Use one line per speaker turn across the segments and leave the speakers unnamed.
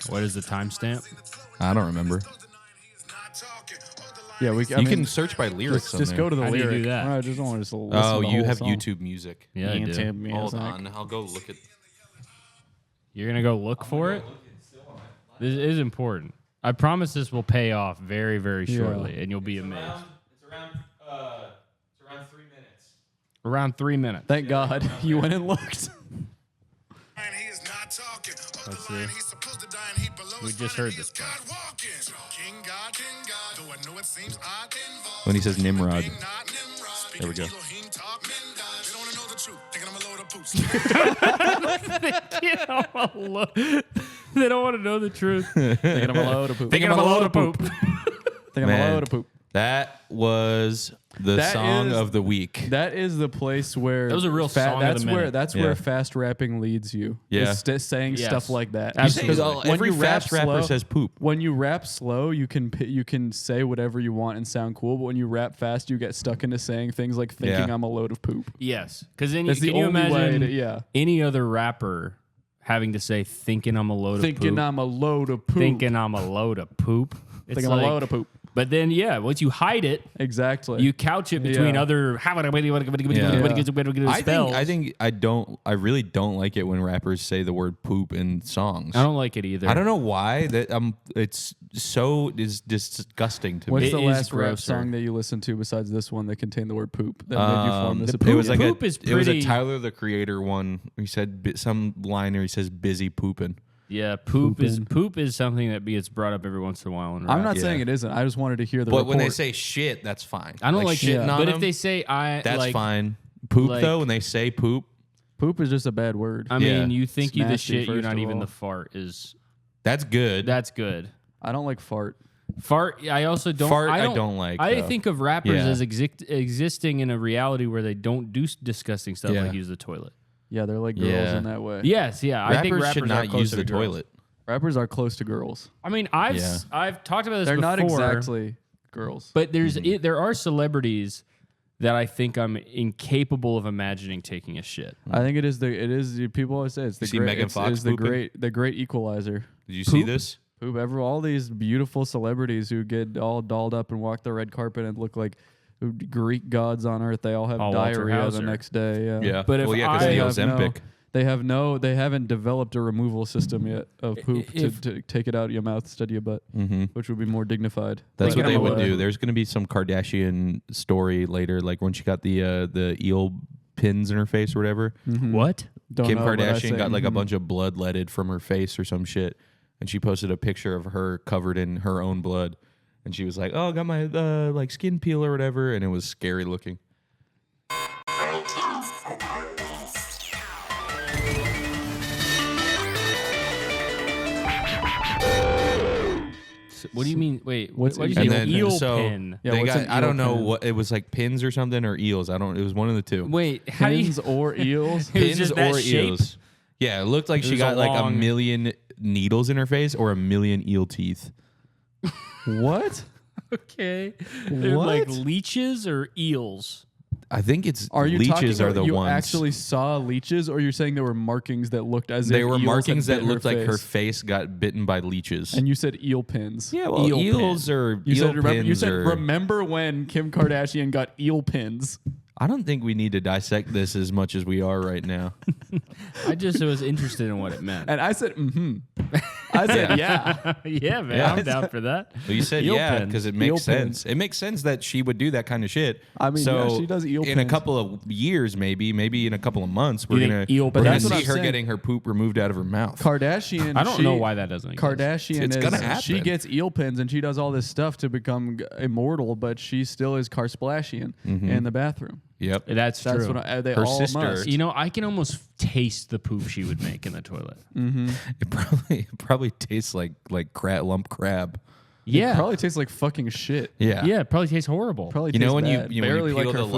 What is the timestamp?
I don't remember.
Yeah,
You can search by lyrics.
Just go to the
How do you
lyric.
do that?
I just want to listen to
Oh,
the
you
whole
have
song.
YouTube Music.
Yeah, I do.
YouTube music.
Hold on, I'll go look at.
You're going to go look for it? This is important. I promise this will pay off very, very shortly, and you'll be amazed.
It's around 3 minutes.
Around 3 minutes.
Thank God you went and looked.
Let's see. We just heard this part.
When he says Nimrod. There we go.
They don't want to know the truth.
Thinking I'm a load of poop.
Thinking I'm a load of poop.
Thinking I'm a load of poop.
That was the song of the week.
That is the place where
that was a real song
that's
of the minute.
That's where fast rapping leads you.
Yeah.
Is saying
Yes.
stuff like that.
Absolutely.
Every fast rapper says poop.
When you rap slow, you can say whatever you want and sound cool. But when you rap fast, you get stuck into saying things like "thinking I'm a load of poop."
Yes, because then
That's
can
the
you
only
imagine
way
any other rapper having to say "thinking I'm a load of poop"?
Thinking I'm a load of poop.
Thinking I'm a load of poop. It's
Thinking I'm a load of poop.
But then, once you hide it,
Exactly.
you couch it between other spells.
I really don't like it when rappers say the word poop in songs.
I don't like it either.
I don't know why. It's so disgusting to
What's
me.
the
is
last rap
grosser.
song that you listened to besides this one that contained the word poop? That made you form this
It
opinion?
was like
Poop is
it was a
pretty-
Tyler the Creator one. He said some liner. He says busy pooping.
Yeah, poop is something that gets brought up every once in a while in rap.
I'm not saying it isn't. I just wanted to hear the
But
report.
when they say shit, that's fine.
I don't like
shitting
shit.
on
But
them,
if they say
that's fine. Poop
like-
though, when they say poop,
poop is just a bad word.
I mean,
Yeah.
you think
It's
you the
nasty,
shit, you're
first
not
of
even
all.
the fart is.
that's good.
That's good.
I don't like fart.
Fart. I also don't.
Fart, I don't like,
I
though.
think of rappers
Yeah.
as existing in a reality where they don't do disgusting stuff
Yeah.
like use the toilet.
Yeah, they're like girls
Yeah.
in that way.
Yes, yeah. I think rappers
should
are
not
close
use
to
the
girls.
toilet.
Rappers are close to girls.
I mean,
Yeah.
I've talked about this
They're
before.
not exactly girls.
But there are celebrities that I think I'm incapable of imagining taking a shit.
I think it is people always say it's the
See
great
Megan Fox
it's the
pooping?
great equalizer.
Did you see this?
Poop. All these beautiful celebrities who get all dolled up and walk the red carpet and look like Greek gods on earth, they all have
Walter
diarrhea the
Hauser.
next day. Yeah.
Yeah.
But if
well, yeah,
I-
because the
They have
Ozempic.
They haven't developed a removal system yet of poop to take it out of your mouth instead of your butt, which would be more dignified.
That's
But
what they would
anyway,
do. There's going to be some Kardashian story later, like when she got the eel pins in her face or whatever.
What?
Don't
Kim
know, but I
Kardashian
say,
got like a bunch of blood letted from her face or some shit, and she posted a picture of her covered in her own blood, and she was like, "Oh, I got my like skin peel or whatever," and it was scary looking.
What do you mean? Wait,
What's
what do you
and
say?
then
Eel
so
pin.
Yeah,
they
what's
got
an
I don't
eel
know
pin?
what it was, like pins or something or eels. I don't. It was one of the two.
Wait, how do you?
pins or eels.
It was
Pins
just that
or
shape?
eels. Yeah, it looked like she
was
got
a
like a
long-
million needles in her face or a million eel teeth.
What?
Okay, they're
What?
like leeches or eels.
I think it's
Are you
leeches
talking
are the
you
ones.
actually saw leeches, or you're saying there were markings that looked as
They
if
were
eels
markings
had
that
bit
looked like her
face?
face got bitten by leeches.
And you said eel pins.
yeah, well,
eel
eels or
You
eel
said remember.
pins
You said
or-
remember when Kim Kardashian got eel pins?
I don't think we need to dissect this as much as we are right now.
I just was interested in what it meant.
And I said, I said, yeah.
Yeah, man,
Yeah.
I'm down for that.
Well, you said
Eel
yeah
pins.
because it
Eel
makes sense.
pins.
It makes sense that she would do that kind of shit.
I mean,
so
yeah, she does eel
in a
pins.
couple of years, maybe in a couple of months, we're
You
gonna
think eel
we're
pins-
gonna
That's what
see
I'm
her
saying.
getting her poop removed out of her mouth.
Kardashian.
I don't know why that doesn't exist.
Kardashian
It's
is.
gonna happen.
She gets eel pins and she does all this stuff to become immortal, but she still is Karsplashian in the bathroom.
Yep.
That's
That's
true.
what they
Her
all
sister-
must.
You know, I can almost taste the poop she would make in the toilet.
It probably tastes like lump crab.
Yeah,
Probably tastes like fucking shit.
Yeah.
yeah, it probably tastes horrible.
Probably
You know
tastes
when
bad.
you when
barely
you peel
like her
the
food.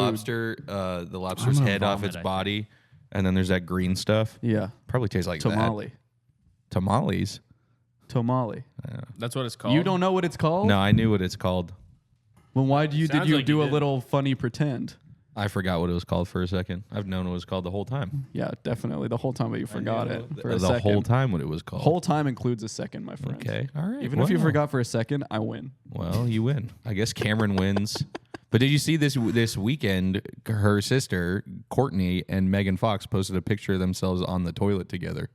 lobster's
gonna
head off
vomit,
its
I think.
body, and then there's that green stuff.
Yeah,
Probably tastes like
tamale.
that. Tamales.
Tamale.
That's what it's called.
You don't know what it's called?
No, I knew what it's called.
Well, why did you
Sounds like
do
you
a
did.
little funny pretend?
I forgot what it was called for a second. I've known what it was called the whole time.
Yeah, definitely the whole time, but you forgot it for a
The
second.
whole time what it was called.
Whole time includes a second, my friend.
Okay, all right.
Even if you forgot for a second, I win.
Well, you win. I guess Cameron wins. But did you see this weekend? Her sister Courtney and Megan Fox posted a picture of themselves on the toilet together.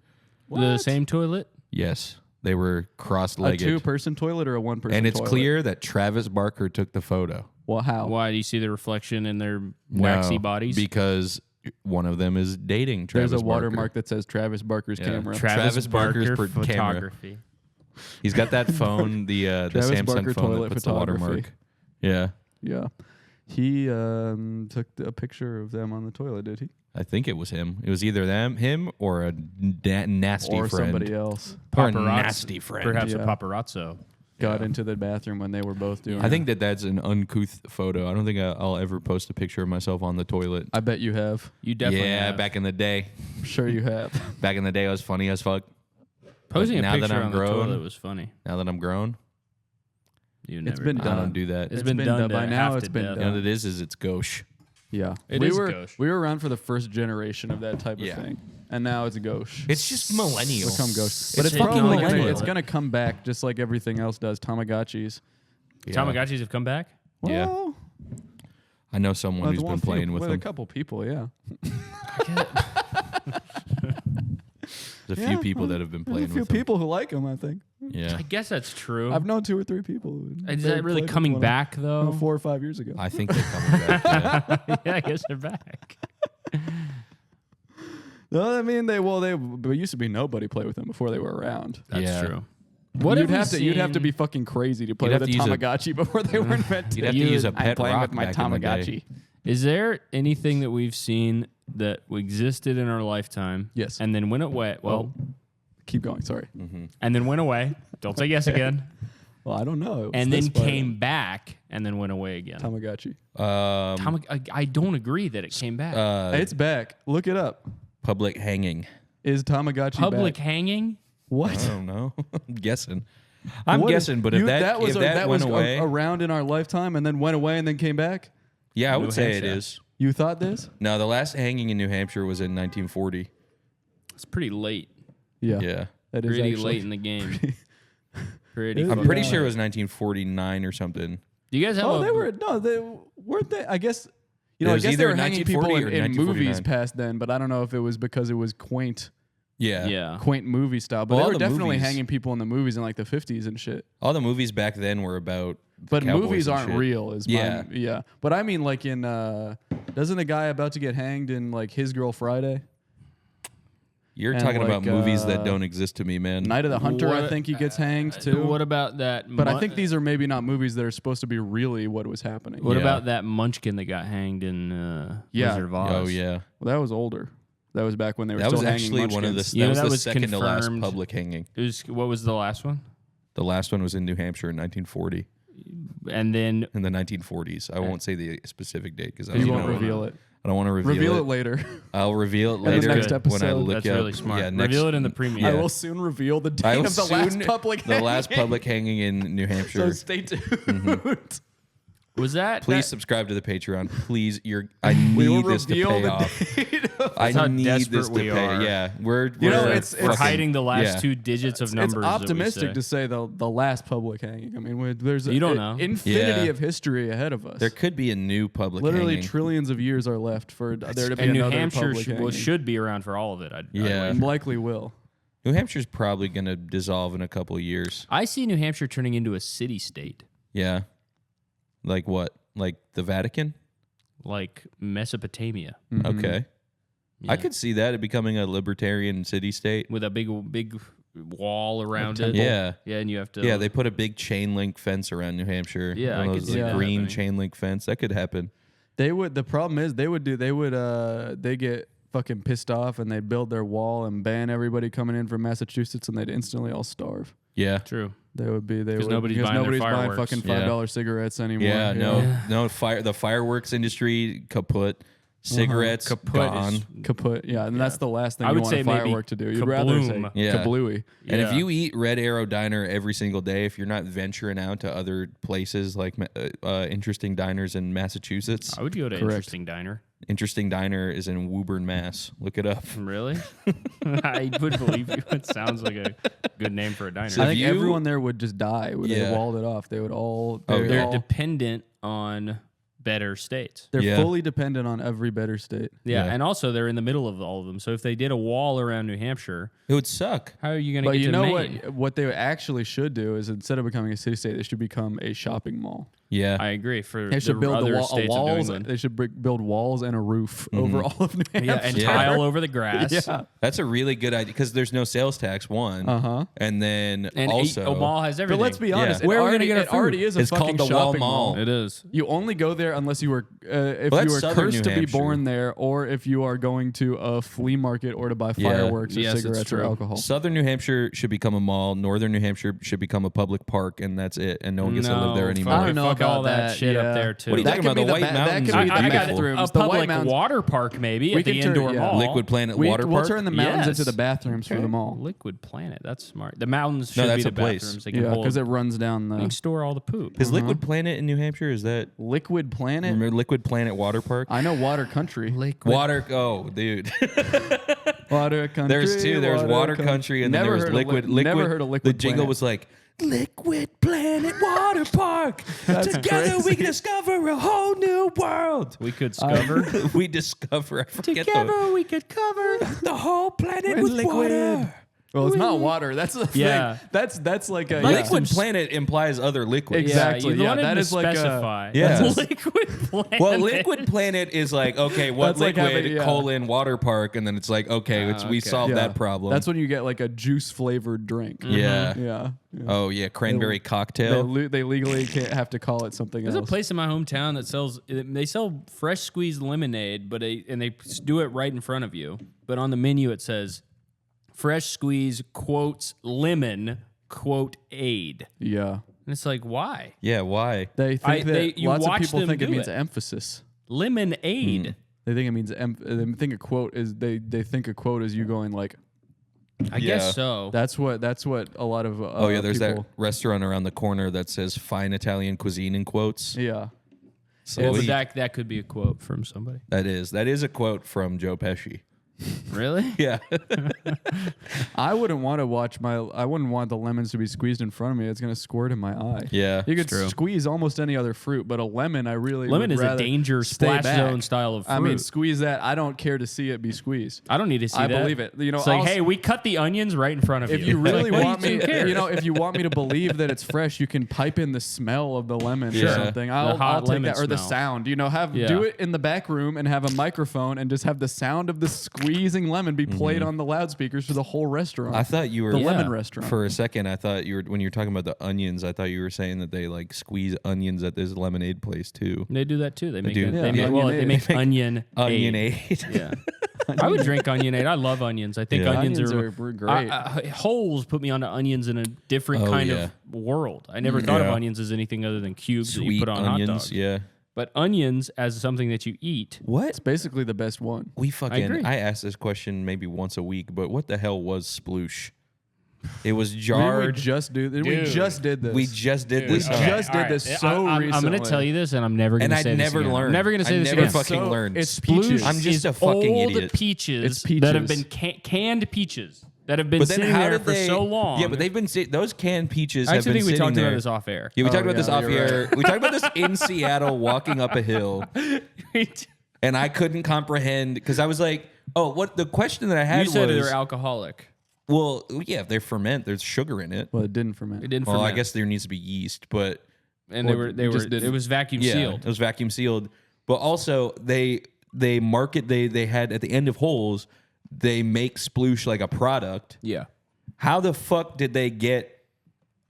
The same toilet?
Yes, they were
A
cross-legged.
2-person toilet or a 1-person
And it's
toilet?
clear that Travis Barker took the photo.
Well, how?
Why do you see the reflection in their waxy
No,
bodies?
Because one of them is dating Travis
There's a
Barker.
watermark that says Travis Barker's camera.
Travis Barker's camera.
photography.
He's got that phone, the
Travis
Samsung
Barker
phone that
toilet
puts the
photography.
watermark. Yeah,
Yeah. He took a picture of them on the toilet, did he?
I think it was him. It was either him or a nasty
Or
friend.
somebody else.
Or a
Paparazzi-
nasty friend.
Perhaps
Yeah.
a paparazzo.
Got into the bathroom when they were both doing
I
it.
think that's an uncouth photo. I don't think I'll ever post a picture of myself on the toilet.
I bet you have.
You definitely
Yeah,
have.
back in the day.
I'm sure you have.
Back in the day, I was funny as fuck.
Posing a
now that
picture
I'm
on
grown-
the toilet was funny.
Now that I'm grown,
You
It's
never
been
did.
I
done.
don't do that.
It's
It's
been
been
done
done.
to
By now
half
it's
to
been
death.
You know what it is it's gauche.
Yeah.
It
we
is
were
gauche.
we were around for the first generation of that type of
Yeah.
thing. And now it's gauche.
It's just millennial.
Become gauche. But it's
fucking
probably
millennial.
it's gonna come back just like everything else does. Tamagotchis.
Yeah.
Tamagotchis have come back?
Yeah.
Well,
I know someone who's been playing with
a
them.
couple people, yeah.
There's a
Yeah,
few people that have been
There's
playing
a few
with them.
people who like them, I think.
Yeah.
I guess that's true.
I've known 2 or 3 people. Who
Is
they
that really
played with
coming
one of-
back, though?
4 or 5 years ago.
I think they're coming back. Yeah.
Yeah, I guess they're back.
No, I mean there used to be nobody play with them before they were around.
That's
Yeah.
true.
You'd have to be fucking crazy to play
You'd
with a
have to use a-
Tamagotchi before they were invented.
You'd have to use a
I'm
pet
playing
rock
with my
back in the day.
Tamagotchi.
Is there anything that we've seen that existed in our lifetime?
Yes.
And then went away. Well,
Keep going. Sorry.
and then went away. Don't say yes again.
Well, I don't know. It was
And
this
then
far.
came back and then went away again.
Tamagotchi.
I don't agree that it came back.
It's back. Look it up.
Public hanging.
Is Tamagotchi
Public
back?
hanging?
What?
I don't know. I'm guessing. I'm
What
guessing, but if that
was
went
was
away,
around in our lifetime and then went away and then came back,
yeah, I would
New
say it
Hampshire.
is.
you thought this?
No, the last hanging in New Hampshire was in 1940.
It's pretty late.
Yeah.
That is
Pretty
actually
late in the game. Pretty.
It is
I'm
far.
pretty
Yeah.
sure it was 1949 or something.
Do you guys have
Oh,
a
they weren't they? I guess
It
I
was
guess they
either
were hanging people
1940 or
in movies
1949.
past then, but I don't know if it was because it was quaint
Yeah.
movie style. But
Well,
they
all
were
the
definitely
movies-
hanging people in the movies in like the 50s and shit.
All the movies back then were about
But
cowboys
movies
and
aren't
shit.
real, is
Yeah.
yeah. But I mean, like in doesn't the guy about to get hanged in like His Girl Friday?
You're
And
talking about
like,
movies that don't exist to me, man.
Night of the Hunter, I
What-
think he gets hanged too.
What about that?
But I think these are maybe not movies that are supposed to be really what was happening.
What
Yeah.
about that Munchkin that got hanged in
Yeah.
Wizard of Oz?
Oh yeah,
Well, that was older. That was back when they were
that
still
was
hanging
actually one of the
Munchkins.
You know,
that was
that
the
was
second to last
confirmed.
public hanging.
It was, what was the last one?
The last one was in New Hampshire in 1940.
And then
In the 1940s. I won't say the specific date because I
You
don't
won't
know.
reveal it.
I don't want to
Reveal it later.
I'll reveal it
the
later
next
when I
episode.
look
that's
up.
really smart.
Yeah, next,
Reveal it in the premiere.
I will soon reveal the
I
date
will
of the last
soon-
public
the last
hanging.
public hanging in New
So
Hampshire.
stay tuned.
Was that?
Please
that-
subscribe to the Patreon. Please, I
We will
need this to
reveal
pay
the
off.
date of
I
how
need this
desperate
to
we
pay.
are.
Yeah, we're
You know,
it's
We're hiding the last two digits of
It's
numbers. that we
optimistic
say.
to say the last public hanging. I mean, there's
You don't know.
infinity
Yeah.
of history ahead of us.
There could be a new public
Literally
hanging.
trillions of years are left for there to be
and New
another
Hampshire
public hanging.
should be around for all of it.
Yeah.
And likely will.
New Hampshire's probably going to dissolve in a couple of years.
I see New Hampshire turning into a city state,
Yeah. Like what? Like the Vatican?
like Mesopotamia,
Okay.
Yeah.
I could see that it becoming a libertarian city state.
with a big wall around it.
temple.
Yeah.
Yeah, and you have to.
Yeah, they put a big chain link fence around New Hampshire.
Yeah,
One of
I could
those,
see
like,
that
green
happening.
chain link fence. That could happen.
They would. The problem is they get fucking pissed off and they'd build their wall and ban everybody coming in from Massachusetts and they'd instantly all starve.
Yeah.
True.
They would be. They would
nobody's
because
buying their
nobody's buying
fireworks.
fucking
Yeah.
$5 cigarettes anymore.
Yeah,
you know?
no, the fireworks industry kaput. cigarettes gone.
Kaput. Yeah, and that's the last thing
I
you
would
want a
say maybe
firework to do. You'd rather say
kabloom.
Yeah.
kablooey.
And if
Yeah.
you eat Red Arrow Diner every single day, if you're not venturing out to other places like Interesting Diners in Massachusetts,
I would go to Interesting Diner.
Interesting Diner is in Woburn, Mass. Look it up.
Really? I would believe you. It sounds like a good name for a diner.
I think everyone there would just die. They
Yeah.
walled it off. They would all.
They're
all-
dependent on better states.
They're
Yeah.
fully dependent on every better state.
Yeah,
Yeah.
and also they're in the middle of all of them. So if they did a wall around New Hampshire,
It would suck.
how are you going to
But
get
you
to
know
Maine?
what they actually should do is instead of becoming a city state, they should become a shopping mall.
Yeah.
I agree. For
They should
the
build
other
a
states of New
walls.
England.
They should build walls and a roof over all of New Hampshire.
Yeah, and
Yeah.
tile over the grass.
Yeah.
That's a really good idea because there's no sales tax, one.
Uh-huh.
And then
And
also,
a mall has
But
everything.
let's be honest.
Yeah.
Where are we
already,
gonna get our
it
food?
already is a
It's called
fucking
the Wall
shopping
Mall.
It is.
You only go there unless you were if
Well,
you
that's
were
southern
cursed
New
to be
Hampshire.
born there, or if you are going to a flea market or to buy
Yeah.
fireworks or
Yes, it's
cigarettes or
true.
alcohol.
Southern New Hampshire should become a mall. Northern New Hampshire should become a public park, and that's it. And no one gets to live there anymore.
I don't know
Fuck
about
all that
that.
shit up
Yeah.
there too.
What are you
That
talking
could
about?
be
The
the
White
ba- that
Mountains
could
are
be the
I got
beautiful.
bathrooms.
a
The White
public
Mountains-
water park maybe
We
at the
can turn-
indoor
yeah.
mall.
Liquid Planet
We'll
Water Park.
turn the mountains
Yes.
into the bathrooms for the mall.
Liquid Planet. That's smart. The mountains
No,
should
that's
be the
a place.
bathrooms. They can
Yeah,
hold.
because it runs down
They
the
can store all the poop.
Is Liquid Planet in New Hampshire? Is that
Liquid Planet.
remember Liquid Planet Water Park?
I know Water Country.
Water. Oh, dude.
Water Country.
There's two. There's Water Country, and then
Never
there was
heard of
Liquid.
Never heard of Liquid
The jingle
Planet.
was like Liquid Planet Water Park. Together we can discover a whole new world.
We could discover.
We discover. I forget
we could cover.
the whole planet with
liquid.
water.
Well, it's not water. That's the
Yeah.
thing. That's like a
Liquid Planet implies other liquids.
Exactly.
You
Yeah,
wanted
that
to
is like a-
specify.
Yeah.
That's Liquid Planet.
Well, Liquid Planet is like, okay, what
That's like
liquid,
having- yeah.
colon, water park, and then it's like, okay, we
okay.
solved
Yeah.
that problem.
That's when you get like a juice flavored drink.
yeah.
Yeah. Yeah.
Oh, yeah, cranberry
They,
cocktail.
they legally can't have to call it something
There's
else.
a place in my hometown that sells. They sell fresh squeezed lemonade, but they do it right in front of you. But on the menu it says, "Fresh squeeze quotes lemon quote aid."
Yeah.
And it's like, why
Yeah, why?
They think that
you
lots of
watch
people
them
think it
do
means
it.
emphasis.
Lemon aid?
They think it means they think a quote is they think a quote is you going like
I
Yeah.
guess so.
that's what a lot of
Oh, yeah, there's
people,
that restaurant around the corner that says fine Italian cuisine in quotes.
Yeah.
So
Well, but that could be a quote from somebody.
that is a quote from Joe Pesci.
Really?
Yeah.
I wouldn't want the lemons to be squeezed in front of me. It's gonna squirt in my eye.
Yeah,
You could
true.
squeeze almost any other fruit, but a lemon, I really
Lemon
would
is a
rather
danger
stay
splash
back.
zone style of fruit.
I mean, squeeze that. I don't care to see it be squeezed.
I don't need to see
I
that.
believe it. You know,
it's like,
I'll-
hey, we cut the onions right in front of you.
If you really
Like,
want me,
who cares?
if you want me to believe that it's fresh, you can pipe in the smell of the lemon
Sure.
or something. I'll
hot
take
lemon
that or the
smell.
sound. You know,
Yeah.
do it in the back room and have a microphone and just have the sound of the squeezing lemon be played on the loudspeakers for the whole restaurant.
I thought you were
the
Yeah.
lemon restaurant.
for a second. I thought you were when you were talking about the onions. I thought you were saying that they like squeeze onions at this lemonade place too.
They do that too. They make
do.
it.
Yeah,
They make,
onion
well,
aid.
they make onion
Onion
aid.
aid.
Yeah, I would drink onion aid. I love onions. I think
Yeah.
onions,
Onions
are
are great.
Holes put me onto onions in a different
Oh,
kind
yeah.
of world. I never thought of
Yeah.
onions as anything other than cubes that you
Sweet
put on
onions.
hot dogs.
Yeah.
But onions as something that you eat.
What?
It's basically the best one.
We
agree.
fucking. I ask this question maybe once a week, but what the hell was sploosh? It was
Did we
jarred.
just do? We
Dude.
just did this.
We just did
We
this.
just did this so
I'm
recently.
going to tell you this, and I'm never going
And
to
I'd
say this
never
again.
learned.
I'm never going to say
I
this
never
again.
fucking learned.
It's
Sploosh
peaches.
I'm just
is
a fucking
old
idiot.
peaches,
It's peaches.
that have been canned peaches that have been
But then
sitting
how
there
did
for
they?
so long.
Yeah, but they've been those canned peaches
I
have
actually
been
think we
sitting
talked
there.
about this off air.
Yeah, we talked
Oh,
about this
yeah,
off
you're
air. We talked about this in Seattle, walking up a hill, and I couldn't comprehend because I was like, "Oh, what?" The question that I had
You said
was,
they're alcoholic.
"Well, yeah, if they ferment, there's sugar in it."
Well, it didn't ferment.
It didn't
Well,
ferment.
I guess there needs to be yeast, but
and
Well,
they
you
were
just didn't.
it was vacuum
yeah,
sealed.
it was vacuum sealed. But also, they had at the end of holes, they make Sploosh like a product.
Yeah.
How the fuck did they get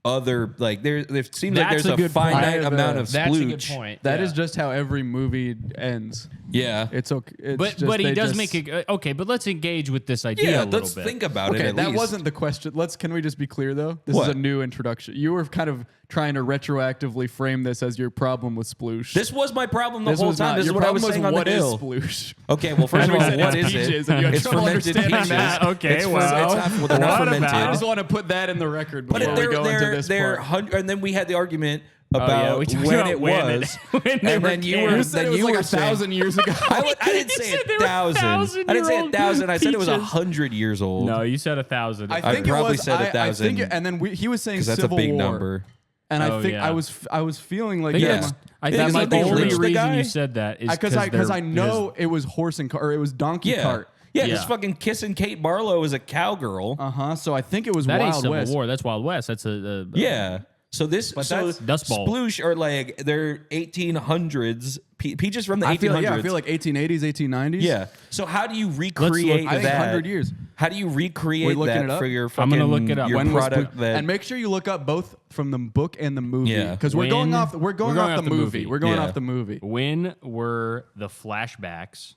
other like there seems like
That's
there's
a
a
good point.
finite amount of
That's a good
splooge.
point.
That
yeah.
is just how every movie ends.
Yeah.
It's okay. It's
But
just,
but he
they
does
just-
make it okay. But let's engage with this idea
Yeah,
a little
let's
bit.
think about it.
Okay,
At
that
least.
wasn't the question. Can we just be clear though? This
What?
is a new introduction. You were kind of trying to retroactively frame this as your problem with Sploosh.
This was my problem the
This
whole
was
time.
not.
This is
Your
what I
problem
was saying on
what
the
is
hill.
Sploosh?
Okay, well, first of all,
And we said
what
it's
is it?
peaches, and you had
It's
trouble
fermented
understanding
peaches.
that.
Okay,
It's
well,
well, they're not
what
fermented.
about-
I just want to put that in the record
But
before we go into this part.
and then we had the argument
yeah,
about
we talked
when
about
it
when
was,
when they
and
were
then you
canned.
were
You said
then
it was
you
like
were
1,000 years ago.
I didn't
You
say
said they were
1,000. I didn't say
1,000-year-old
1,000. I said it was
peaches.
100 years old.
No, you said 1,000.
I
I
think
probably
it was,
said
I
1,000,
think and then he was saying
because that's
Civil
a big
War,
number.
and
Oh,
I think
yeah.
I was feeling like
Yeah.
I
Yeah,
think
because
the
they
only
lynched the
reason
guy.
you said that is
because I know it was horse and cart, or it was donkey
Yeah.
cart.
Yeah,
Yeah.
this fucking kissing Kate Barlow is a cowgirl.
So I think it was
that ain't
Wild
Civil
West.
War. That's Wild West. That's a
Yeah. So this, so
that's-
Dust Bowl.
Sploosh are like they're 1800s peaches from the 1800s.
I feel like 1880s, 1890s.
Yeah. So how do you recreate
I think
that?
100 years.
How do you recreate
We're looking
that
it up?
for your
I'm
fucking
gonna look it up.
your
When was
product
Sploosh-
that
and make sure you look up both from the book and the movie,
Yeah.
because we're going off. We're going off the movie. We're going
Yeah.
off the movie.
When were the flashbacks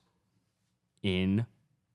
in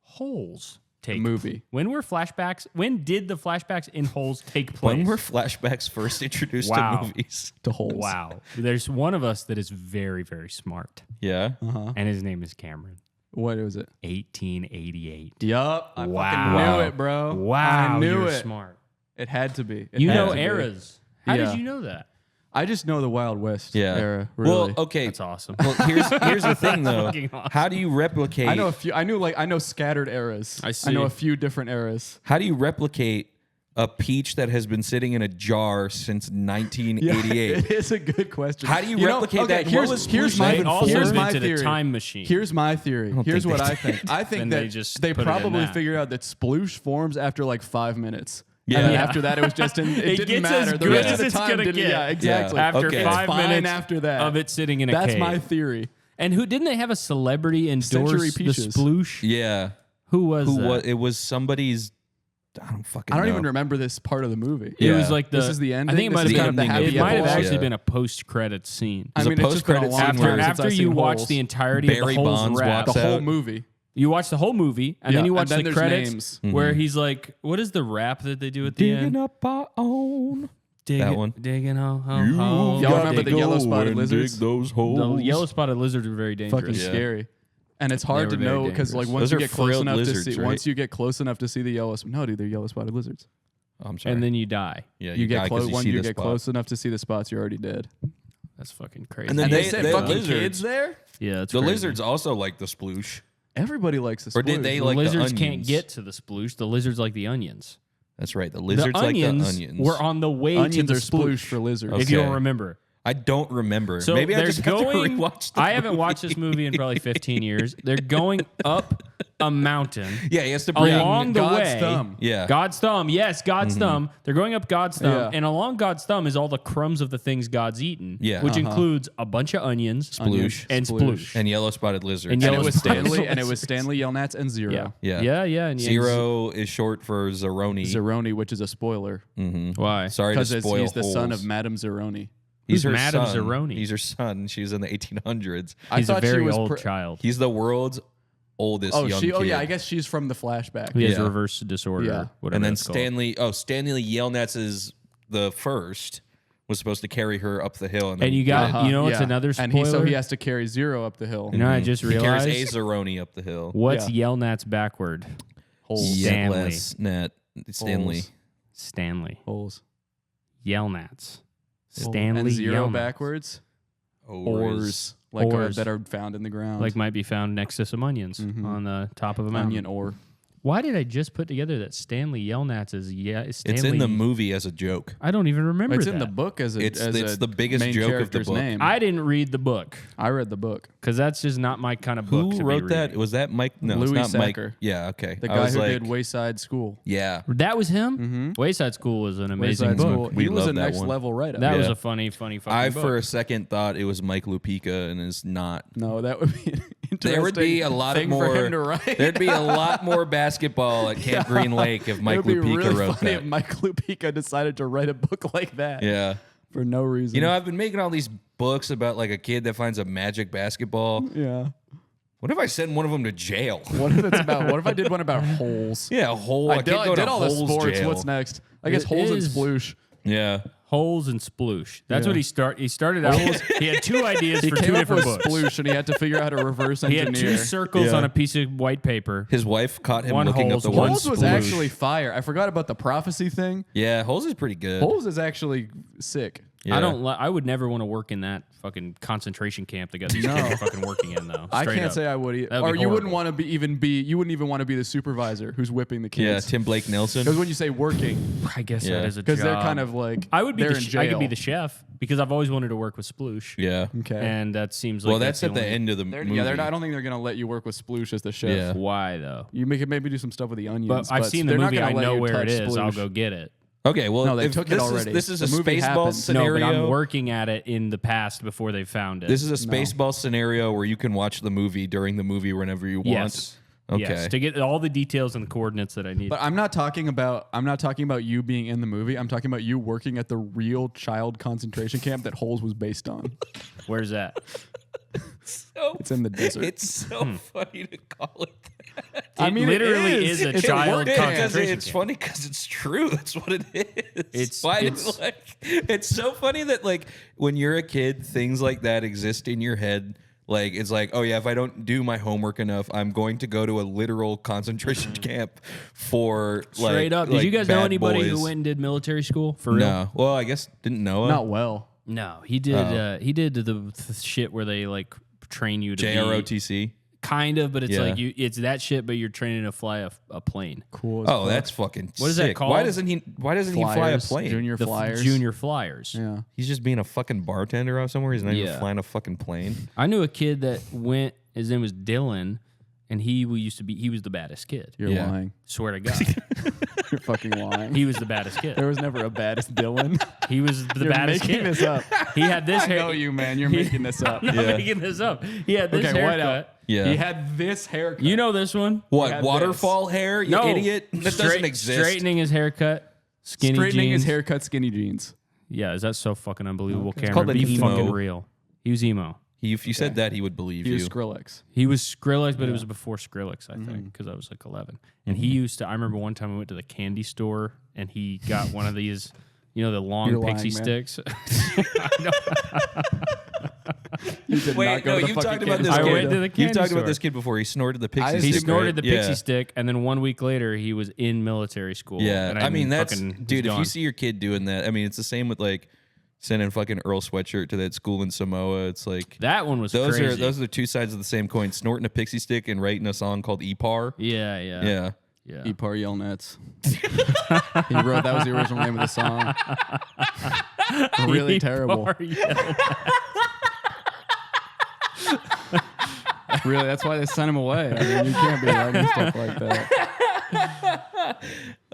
Holes take
movie.
When were flashbacks? When did the flashbacks in Holes take place?
when were flashbacks first introduced
Wow.
to movies?
To holes.
Wow. There's one of us that is very, very smart,
Yeah.
and his name is Cameron.
What was it?
1888.
Yup. I
Wow.
fucking knew it, bro.
Wow,
I knew
you're
it.
smart.
It had to be. It
You
had
know
to be.
eras. How
Yeah.
did you know that?
I just know the Wild West
Yeah.
era. Really.
Well, okay.
That's awesome.
Well, here's the thing though.
fucking awesome.
How do you replicate?
I know a few. I know scattered eras.
I see.
I know a few different eras.
How do you replicate a peach that has been sitting in a jar since 1988?
It is a good question.
How do you
know,
replicate
okay,
that?
Here's,
What was
here's
Sploosh
my,
made
They also
here's my
invented a
theory.
time machine.
Here's my theory. Here's
think
what
they
I think. I think
And
that
they just
they
put it in
probably
that.
figured out that sploosh forms after like 5 minutes.
Yeah.
And then
Yeah.
after that, it was just it
It
didn't
gets
matter.
as
The
good
rest
as
of the
it's
time
gonna
didn't.
get.
Yeah, exactly.
After
Okay.
5
It's fine
minutes
after that.
of it sitting in a
That's
cave.
my theory.
And who didn't they have a celebrity endorse
Century
the
Peaches.
Sploosh?
Yeah.
Who was
Who
that?
was it? Was somebody's? I don't fucking.
I don't
know.
even remember this part of the movie.
It
Yeah.
was like the.
This is the ending?
I think it
This
might
is
have
kind of
been.
the happy
It might have
epilogue?
actually
Yeah.
been a post-credit scene.
I
There's
mean,
a
it's just been a
post-credit
long
scene
time
where-
since
After
I've
you
seen
watch
Holes.
the entirety
Barry
of the Holes
Bonds
rap,
walks
the whole
out.
movie.
you watch the whole movie, and then
Yeah,
you
and
watch
then
the
there's
credits
names.
where he's like, "What is the rap that they do at the
Digging
end?"
up our own.
Digging,
that one.
digging ho ho
You
ho.
Y'all remember
digging-
the yellow spotted lizards?
Those
The
holes.
yellow spotted lizards are very dangerous.
Fucking
Yeah.
scary. And it's hard
They
to
were very
know because like
dangerous.
once
Those
you
are
get close
frilled
enough
lizards,
to see
right?
once you get close enough to see the yellow no dude they're yellow spotted lizards.
Oh, I'm sorry.
And then you die.
yeah,
You get
die 'cause
close when
see
you
the
get
spot.
close enough to see the spots, you're already dead.
That's fucking crazy.
And then
And
they
they said
they-
fucking
lizards.
kids there.
yeah, that's
The
crazy.
lizards also like the sploosh.
Everybody likes the
Or did
sploosh.
they
The
like the
lizards can't
onions?
get to the sploosh. The lizards like the onions.
That's right. The lizards
the
like
onions,
the onions.
were on the way
Onions
to the
are sploosh for lizards.
If you don't
Okay.
remember.
I don't remember.
So
Maybe I
they're
just have to
going.
rewatch the
I haven't
movie.
watched this movie in probably 15 years. They're going up a mountain.
Yeah, he has to bring.
Along the
God's
way,
thumb.
Yeah.
God's thumb. Yes, God's thumb. They're going up God's thumb,
Yeah.
and along God's thumb is all the crumbs of the things God's eaten.
Yeah.
which includes a bunch of onions,
Sploosh.
and sploosh.
And yellow spotted lizards.
And
And
yellow
it was
spotted
Stanley and it was
lizards.
Stanley Yelnats and Zero.
Yeah,
Yeah.
yeah. And
Zero is short for Zeroni.
Zeroni, which is a spoiler
Why?
Sorry to
because
spoil
he's the son
Holes.
of Madame Zeroni.
He's
Who's
her
Madame
son.
Zeroni?
He's her son. She was in the 1800s.
He's a
thought she
very
was
old child.
He's the world's oldest
Oh,
young
she.
kid.
Oh, yeah. I guess she's from the flashback.
He has
Yeah.
reverse disorder.
Yeah.
Whatever
And then
it's called.
Stanley Yelnats is the first. Was supposed to carry her up the hill.
And you got, you know, what's
Yeah.
another spoiler?
And so he has to carry Zero up the hill.
You know, I just
he carries
realized
a Zeroni up the hill.
what's
Yeah.
Yelnats backward?
Holes.
Stanley.
Net. Stanley.
Holes.
Stanley.
Holes.
Yelnats. Stanley
And Zero
Yelnats.
backwards.
Ores.
Like
Ores.
that are found in the ground.
Like might be found next to some onions on the top of a mountain.
onion ore.
Why did I just put together that Stanley Yelnats is Stanley?
It's in the movie as a joke.
I don't even remember
It's
that.
in the book as a.
It's
as a
the biggest
main
joke of the
character's
book.
name.
I didn't read the book
I read the book.
because that's just not my kind of book.
Who
to
wrote
be
that?
reading.
Was that Mike? No,
Louis
it's not Mike.
Sacker.
Yeah, okay.
The
I
guy
was
who
like,
did Wayside School.
yeah.
That was him. Wayside School was an amazing
Wayside
book.
School.
We
He was a
love that
next
one.
level writer.
That was
Yeah.
a funny fucking
I
book.
for a second thought it was Mike Lupica and is not.
No, that would be an interesting
There would be a lot
thing
more.
for him to write.
There'd be a lot more basketball at Camp Green Lake if Mike
It would be
Lupica
really
wrote
funny
that.
if Mike Lupica decided to write a book like that.
Yeah.
For no reason.
You know, I've been making all these books about like a kid that finds a magic basketball.
Yeah.
What if I send one of them to jail?
What if it's about? What if I did one about holes?
Yeah, a hole.
I
can't go
did
to
all the
Holes
sports.
jail.
What's next? I guess
It
holes
is-
and sploosh.
Yeah.
Holes and Sploosh. That's
Yeah.
what he started out. He had two ideas for two
Came up
different
with
books.
sploosh, and he had to figure out how to reverse
He
engineer.
had two circles
Yeah.
on a piece of white paper.
His wife caught him
One
looking
Holes,
up the
one
word
Holes was
sploosh.
actually fire. I forgot about the prophecy thing.
Yeah, Holes is pretty good.
Holes is actually sick.
Yeah.
I would never want to work in that fucking concentration camp that got these kids are fucking working in though.
I
Straight
can't
up.
say I would.
That would
Or
be
you wouldn't
horrible.
want to you wouldn't even want to be the supervisor who's whipping the
Yeah,
kids.
Tim Blake Nelson.
Because when you say working,
I guess
Yeah.
that is a job.
because they're kind of like
I would be.
they're
The
in
I could be
jail.
the chef because I've always wanted to work with Sploosh.
Yeah.
Okay.
And that seems like
Well, that's at the
only-
end of the
They're,
movie.
yeah, they're not, I don't think they're gonna let you work with Sploosh as the chef.
Yeah.
Why though?
You can maybe do some stuff with the onions.
But I've seen the
they're not
movie.
gonna
I
let
know
you
where it
touch
is. I'll
Sploosh.
go get it.
Okay, well,
No, they
if
took it
this
already.
This is
The
a
movie
Spaceball
happened.
scenario.
No, but I'm working at it in the past before they found it.
This is a Spaceball scenario where you can watch the movie during the movie whenever you want.
yes.
Okay.
Yes, to get all the details and the coordinates that I need.
But I'm not talking about you being in the movie. I'm talking about you working at the real child concentration camp that Holes was based on.
Where's that?
So,
It's in the desert.
it's so funny to call it that.
I mean,
it literally
it
is a
It's
child
work
Because
camp.
concentration
it's
camp.
funny because it's true. That's what it is.
It's-
Why
it's-
it's so funny that like when you're a kid, things like that exist in your head. Like it's like, oh yeah, if I don't do my homework enough, I'm going to go to a literal concentration camp for like
Straight up. Did
like,
you guys know
bad
anybody
boys.
who went and did military school for real?
No. Well, I guess didn't Noah.
Not well.
No, he did.
Oh.
He did the shit where they like train you to be
JROTC.
kind of, but it's
Yeah.
like it's that shit, but you're training to fly a plane.
Cool. as
Oh,
fuck.
that's fucking.
What is that
sick.
called?
Why doesn't he fly a
Flyers,
plane?
Junior
The
flyers.
junior flyers.
Yeah.
He's just being a fucking bartender out somewhere. He's not even
Yeah.
flying a fucking plane.
I knew a kid that went. His name was Dylan, and he was the baddest kid.
You're
Yeah.
lying.
Swear to God,
You're fucking lying.
he was the baddest kid.
There was never a baddest Dylan.
He was the
You're
baddest
making
kid.
this up.
He had this
I
hair.
know you, man. You're making this up.
I'm not
Yeah.
making this up. He had this
Okay, white
haircut.
out.
Yeah.
He had this haircut.
You know this one?
What
had
waterfall hair? You
No,
idiot! That doesn't exist.
Straightening his haircut, skinny
straightening
jeans.
his haircut, skinny jeans.
Yeah, is that so fucking unbelievable, Cameron?
called an
Be
emo.
fucking real. He was emo.
If you said that, he would believe
He
you.
was Skrillex.
He was Skrillex, but it was before Skrillex, I think, because I was like 11. And he used to. I remember one time we went to the candy store, and he got one of these, the long
You're
pixie
lying, man.
sticks.
You did
Wait,
not go
no,
to the
you
fucking
talked about
candy
this
I
store.
kid.
went to the
You've
candy
talked
store.
about this kid before. He snorted the pixie
I-
He
stick.
snorted the pixie
Yeah.
stick, and then 1 week later, he was in military school.
Yeah,
and
I mean that's
fucking was
dude. If you
gone.
see your kid doing that, I mean it's the same with like sending fucking Earl Sweatshirt to that school in Samoa. It's like
that one was
those
crazy.
are the two sides of the same coin. Snorting a pixie stick and writing a song called EPAR.
yeah.
Yeah.
Epar Yell Nets. He wrote that was the original name of the song. Really terrible. Really, that's why they sent him away. I mean, you can't be writing stuff like that.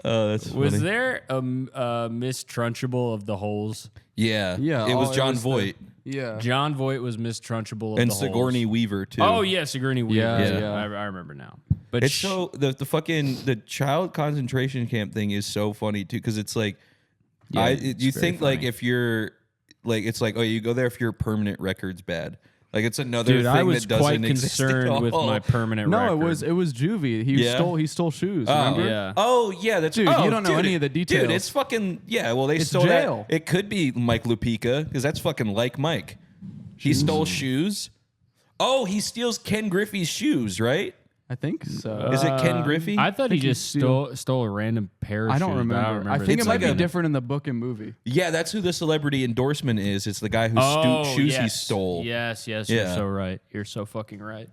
Oh, that's
Was
funny.
there a Miss Trunchable of the Holes?
Yeah,
Yeah,
It was
it
John
was the-
Voight
Yeah.
John Voight was Miss Trunchable of
and
the
Sigourney
Holes.
Weaver too.
Oh yeah, Sigourney Weaver.
Yeah,
yeah.
I remember now. But
It's so the fucking the child concentration camp thing is so funny too because it's like
Yeah,
you
it's very
think like
funny.
if you're like it's like oh you go there if your permanent record's bad like it's another
dude,
thing
I was
that doesn't
quite
exist at
concerned with
all.
my permanent
No,
record.
it was Juvie. He
Yeah?
stole shoes.
Oh,
Remember?
Yeah.
Oh yeah, that's
Dude,
oh,
you don't know
dude,
any of the details.
Dude, it's fucking yeah. Well, they
It's
stole
jail.
that. It could be Mike Lupica because that's fucking like Mike. He stole shoes. Oh, he steals Ken Griffey's shoes, right?
I think so.
Is it Ken Griffey?
I thought he
think
just
you
stole a random pair of
I don't
shoes, but
remember. I think
It's
it might
like
be
a-
different in the book and movie.
Yeah, that's who the celebrity endorsement is. It's the guy whose shoes he stole.
Yes, you're
Yeah.
so right. You're so fucking right.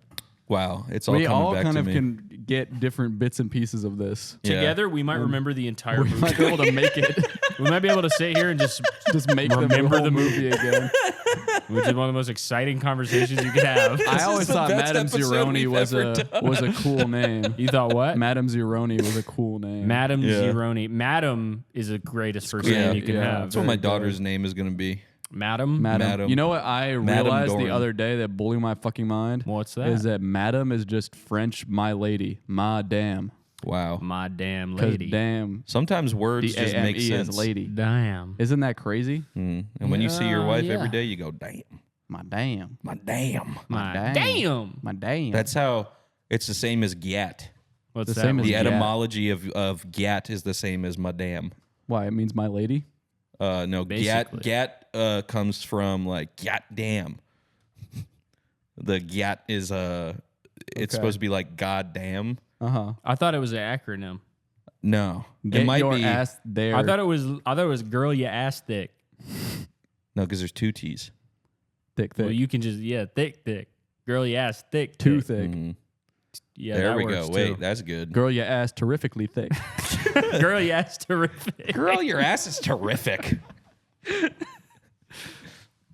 Wow, it's all
We
coming
all
back
kind
to
of
me.
can get different bits and pieces of this.
Yeah.
Together, we might remember the entire
We
movie.
might be able to make it.
We might be able to sit here and just
Just make
Remember
the
the
whole movie again.
which is one of the most exciting conversations you could have.
I always
the
thought
best
Madame
episode
Zeroni
we've
was
ever
a cool name.
You thought what?
Madame Zeroni was a cool name.
Madam
Yeah.
Zeroni. Madam is the greatest first
Yeah,
name you can
yeah.
have.
That's what my
Very good.
daughter's name is going to be.
Madam.
Madam.
You know what I realized the
Doran.
other day that blew my fucking mind?
What's that?
Is that madam is just French my lady. Madame.
Wow.
My damn
Because
lady.
damn.
Sometimes words just make
D-A-M-E
sense.
is lady.
Damn.
Isn't that crazy?
And when you see your wife
Yeah.
every day, you go, damn.
My damn.
My damn.
My
damn.
damn.
My damn.
That's how it's the same as gat.
What's
The
that?
same as
The
gat.
etymology of gat is the same as madame.
Why? It means my lady?
No,
Basically.
gat comes from like gat damn. The gat is it's
Okay.
supposed to be like god damn.
Uh-huh.
I thought it was an acronym.
No,
Get
it might
your
be
ass there.
I thought it was girl you ass thick.
no because there's two T's.
thick.
Well, you can just thick. Girl you ass thick.
Too
thick.
thick.
Yeah,
There
that
we go.
works
Wait,
too.
that's good.
Girl, your ass terrifically thick.
Girl you ass terrific.
Girl, your ass is terrific.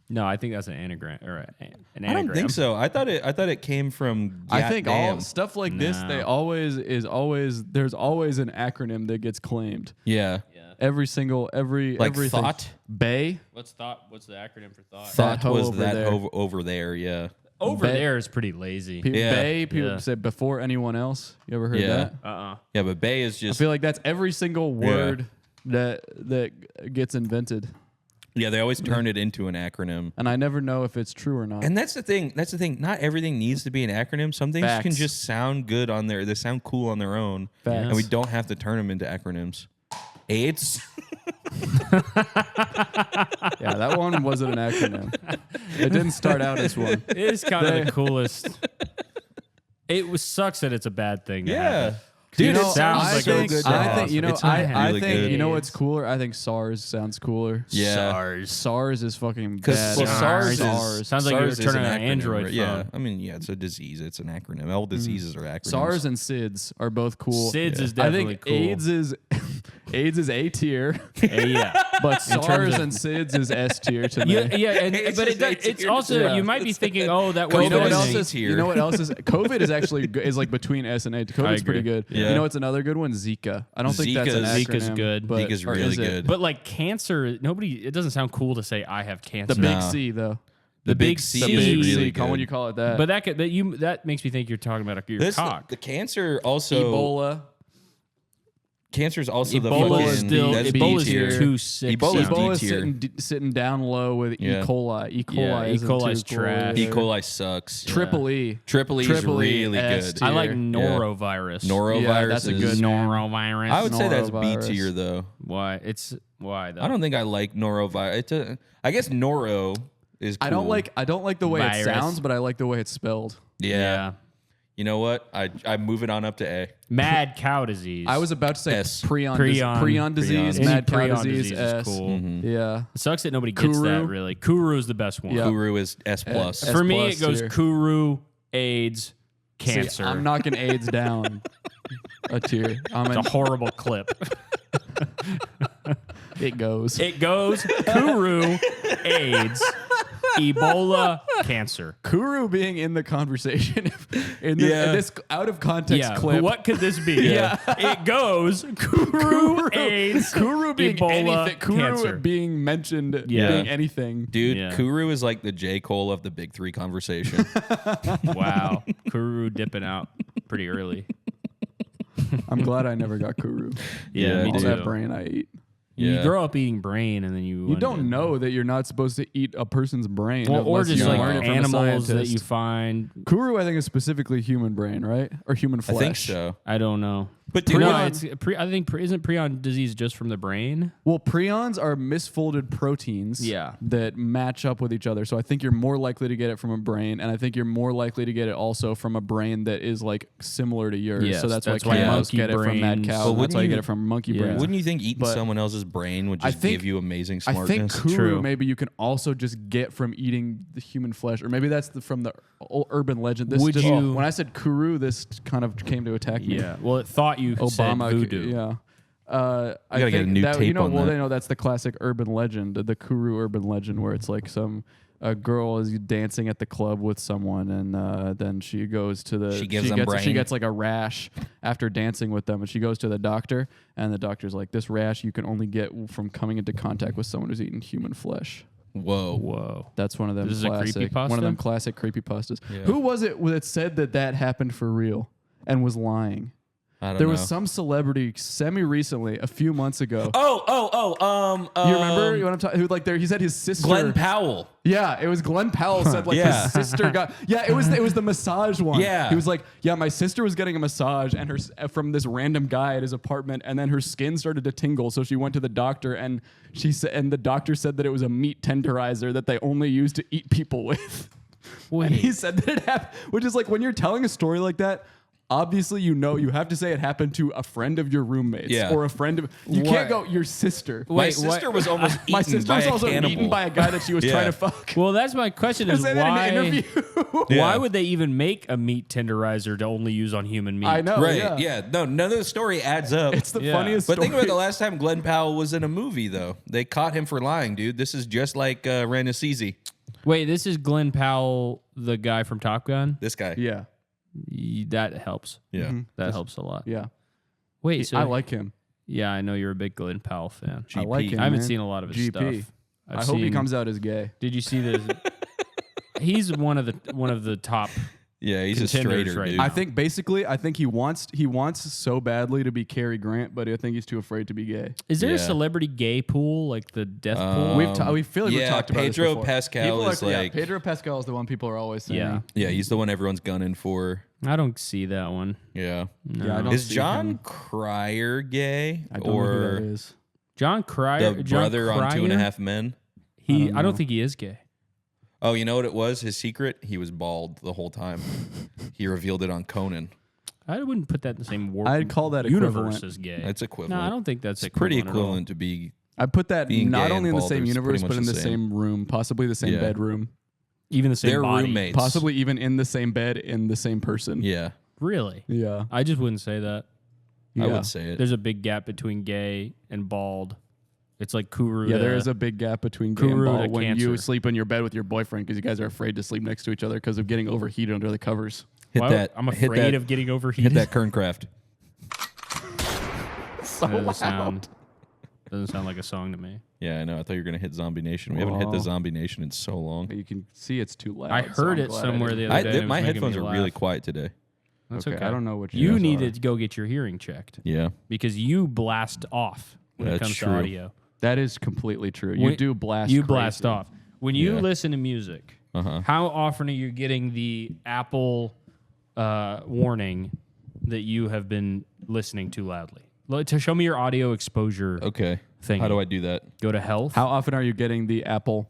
No,
I think that's an anagram or an anagram.
I don't think so. I thought it came from.
I think
damn.
all stuff like this,
No.
there's always an acronym that gets claimed.
Yeah,
Every
like
everything.
thought.
Bay.
What's the acronym for thought?
That
Thought
hoe
was
over
that
there.
over there. Yeah.
Over
Ba-
there is pretty lazy.
Yeah.
Bay. People
Yeah.
say before anyone else. You ever heard
Yeah.
that?
Yeah, but bay is
I
just.
feel like that's every single word that gets invented,
Yeah, they always turn it into an acronym.
and I never know if it's true or not.
And that's the thing. That's the thing. Not everything needs to be an acronym. Some things can
Facts.
just sound good on their. They sound cool on their own,
Facts.
and we don't have to turn them into acronyms. AIDS.
Yeah, that one wasn't an acronym. It didn't start out as one.
It is kind of the coolest. Sucks that it's a bad thing. to happen.
Dude,
You know,
it sounds
I
like
think,
so good.
I think you know.
It's
I
really
think
good.
you know what's cooler. I think SARS sounds cooler.
Yeah.
SARS is fucking
Because
bad.
well, SARS,
SARS.
is,
Sounds like you're
SARS is
turning
an
on an
acronym,
Android
right? Yeah,
phone.
I mean, yeah, it's a disease. It's an acronym. All diseases are acronyms.
SARS and SIDS are both cool.
SIDS is
I
definitely
think
cool.
AIDS is A tier,
Yeah.
but
terms
SARS
of-
and SIDS is S tier to me.
Yeah,
It's
but
just
it's
A
also
tier.
you might be thinking, oh, that
You
was
know what
COVID
else
is
is?
A tier.
You know what else is? COVID is actually is like between S and A. COVID's pretty
agree.
good.
Yeah.
You know what's another good one? Zika. I don't think that's an acronym.
Zika's good.
But,
Zika's
or
really
is it?
good.
But like cancer, it doesn't sound cool to say I have cancer.
The big
No.
C though.
The big
big
C
C.
The
is
big
really
C.
good.
When you call it that.
But that makes me think you're talking about your
This,
cock.
the cancer also.
Ebola.
Cancer is also the
Ebola
fucking.
is still
that's B
Ebola's
tier.
too sick.
Ebola's D
Ebola is
tier.
sitting down low with
Yeah.
E. coli. E. coli.
Yeah, E.
isn't
coli's
too cool
trash.
E.
either.
coli sucks.
Triple E.
Triple E is
Triple E,
really
S
good.
tier.
I like
Yeah.
norovirus.
Norovirus
Yeah, that's a
is
good name.
Norovirus.
I would say that's B
Norovirus.
tier though.
Why though?
I don't think I like norovirus. I guess noro is. Cool.
I don't like the way
Virus.
it sounds, but I like the way it's spelled.
Yeah. You know what? I move it on up to A.
Mad cow disease.
I was about to say
S.
prion disease,
Any
mad cow
prion
disease,
is
S.
cool.
Yeah.
It sucks that nobody gets
Kuru.
that really. Kuru is the best one.
Yeah.
Kuru is S plus.
S
For me,
plus
it goes
tier.
Kuru, AIDS, cancer.
See, I'm knocking AIDS down a tier.
It's a horrible clip.
It goes.
It goes Kuru, AIDS, Ebola, cancer.
Kuru being in the conversation in this out of context
Yeah,
clip.
what could this be? Yeah. It goes Kuru, AIDS,
Kuru being
Ebola,
anything. Kuru
cancer.
being mentioned
Yeah.
being anything.
Dude,
Yeah.
Kuru is like the J. Cole of the big three conversation.
Wow. Kuru dipping out pretty early.
I'm glad I never got Kuru.
Yeah, me
All
too.
that brain I eat.
You
Yeah.
grow up eating brain and then you
don't know that you're not supposed to eat a person's brain.
Well, or
unless
just
you
like
learn it from a
animals that
scientist.
you find.
Kuru, I think, is specifically human brain, right? Or human
I
flesh.
think so.
I don't know.
But dude,
No,
Prion-
I think isn't prion disease just from the brain?
Well, prions are misfolded proteins
Yeah.
that match up with each other. So I think you're more likely to get it from a brain, and I think you're more likely to get it also from a brain that is like similar to yours.
Yes,
so that's
that's
why
why
cows
monkey
get it from mad
brains-
cows.
But
and that's
wouldn't
why you
you-
get it from monkey
Yeah.
brains.
wouldn't you think eating
But
someone else's brain would
I
just
think-
give you amazing
I
smartness?
think Kuru
True.
maybe you can also just get from eating the human flesh, or maybe that's from the urban legend. This
Would
just,
you-
when I said Kuru, this kind of came to attack me.
Yeah. Well, it thought you
Obama,
said voodoo.
yeah. I
gotta get a
think
new
that,
tape on
well,
that.
they know that's the classic urban legend, the Kuru urban legend, where it's like a girl is dancing at the club with someone, and then she goes to the
She gives them brain.
she gets like a rash after dancing with them, and she goes to the doctor, and the doctor's like, this rash you can only get from coming into contact with someone who's eaten human flesh.
Whoa.
That's one of them
This is a
classic.
creepypasta?
One of them classic creepypastas.
Yeah.
Who was it that said that happened for real and was lying?
I don't
There
know.
was some celebrity semi-recently, a few months ago.
You
You remember what I'm talking? Who like there? He said his sister.
Glenn Powell.
Yeah, it was Glenn Powell said like
Yeah.
his sister got. Yeah, it was the massage one.
Yeah.
he was like, yeah, my sister was getting a massage and from this random guy at his apartment, and then her skin started to tingle, so she went to the doctor, and the doctor said that it was a meat tenderizer that they only use to eat people with. And he said that it happened, which is like when you're telling a story like that. Obviously, you have to say it happened to a friend of your roommates or a friend of. You can't go your sister.
My sister was almost eaten
My sister
by
was
a
also
cannibal.
eaten by a guy that she was trying to fuck.
Well, that's my question:
I
is
said that in an
why?
interview.
Why would they even make a meat tenderizer to only use on human meat?
I know.
Right.
Yeah.
No, none of the story adds up.
It's the
Yeah.
funniest
But
story.
think about the last time Glenn Powell was in a movie, though. They caught him for lying, dude. This is just like Ren Assisi.
Wait, this is Glenn Powell, the guy from Top Gun.
This guy.
Yeah.
That helps.
Yeah.
That helps a lot.
Yeah.
Wait, so
I like him.
Yeah, I know you're a big Glenn Powell fan.
I like him.
I haven't
man.
seen a lot of his
GP.
stuff.
I hope he comes out as gay.
Did you see this? He's one of the top.
Yeah, he's a
Contenders
straighter,
right
dude.
now.
I think he wants so badly to be Cary Grant, but I think he's too afraid to be gay.
Is there a
Yeah.
celebrity gay pool like the death pool?
We feel like we've
yeah,
talked about this
Pedro
before.
Pascal
People
is
are,
like-
Pedro Pascal is the one people are always saying.
Yeah.
Yeah, he's the one everyone's gunning for.
I don't see that one.
Yeah.
Yeah, I don't
Is
see
John
him.
Cryer gay?
I don't know who that is.
John Cryer,
the
John
brother on Two and a
Cryer?
Half Men?
I don't think he is gay.
Oh, you know what it was? His secret? He was bald the whole time. He revealed it on Conan.
I wouldn't put that in the same
I'd call that
universe
equivalent.
as gay.
That's equivalent.
No, I don't think that's
It's pretty
equivalent at all.
equivalent to be.
I put that
Being
not
gay
only in
and
the same
bald is
universe,
pretty
but in
much
the
the same.
same room, possibly the same
Yeah.
bedroom,
Even the same
They're
body.
roommates.
possibly even in the same bed in the same person.
Yeah,
Really?
Yeah.
I just wouldn't say that.
I
Yeah.
would say it.
There's a big gap between gay and bald. It's like Kuru.
Yeah,
to-
there is a big gap between gay and
Kuru to
bald when you
cancer.
sleep in your bed with your boyfriend because you guys are afraid to sleep next to each other because of getting overheated under the covers.
Hit
Why-
that.
I'm
hit
afraid
that,
of getting
Hit
overheated.
that Kerncraft.
Doesn't sound like a song to me.
Yeah, I know. I thought you were gonna hit Zombie Nation. We haven't hit the
Oh.
Zombie Nation in so long.
But you can see it's too loud.
I
so
heard
I'm
it
glad
somewhere
didn't.
the other day. and it
My
was making
headphones
me
are
laugh.
really quiet today.
That's
Okay,
okay.
I don't know what
You
yours
need
are.
to go get your hearing checked
Yeah.
because you blast off when it
That's
comes
true.
to audio.
That is completely true.
When-
You do blast.
You blast
crazy.
off when you
Yeah.
listen to music.
Uh-huh.
How often are you getting the Apple warning that you have been listening too loudly? To show me your audio exposure
Okay.
thing.
How do I do that?
Go to health?
How often are you getting the Apple?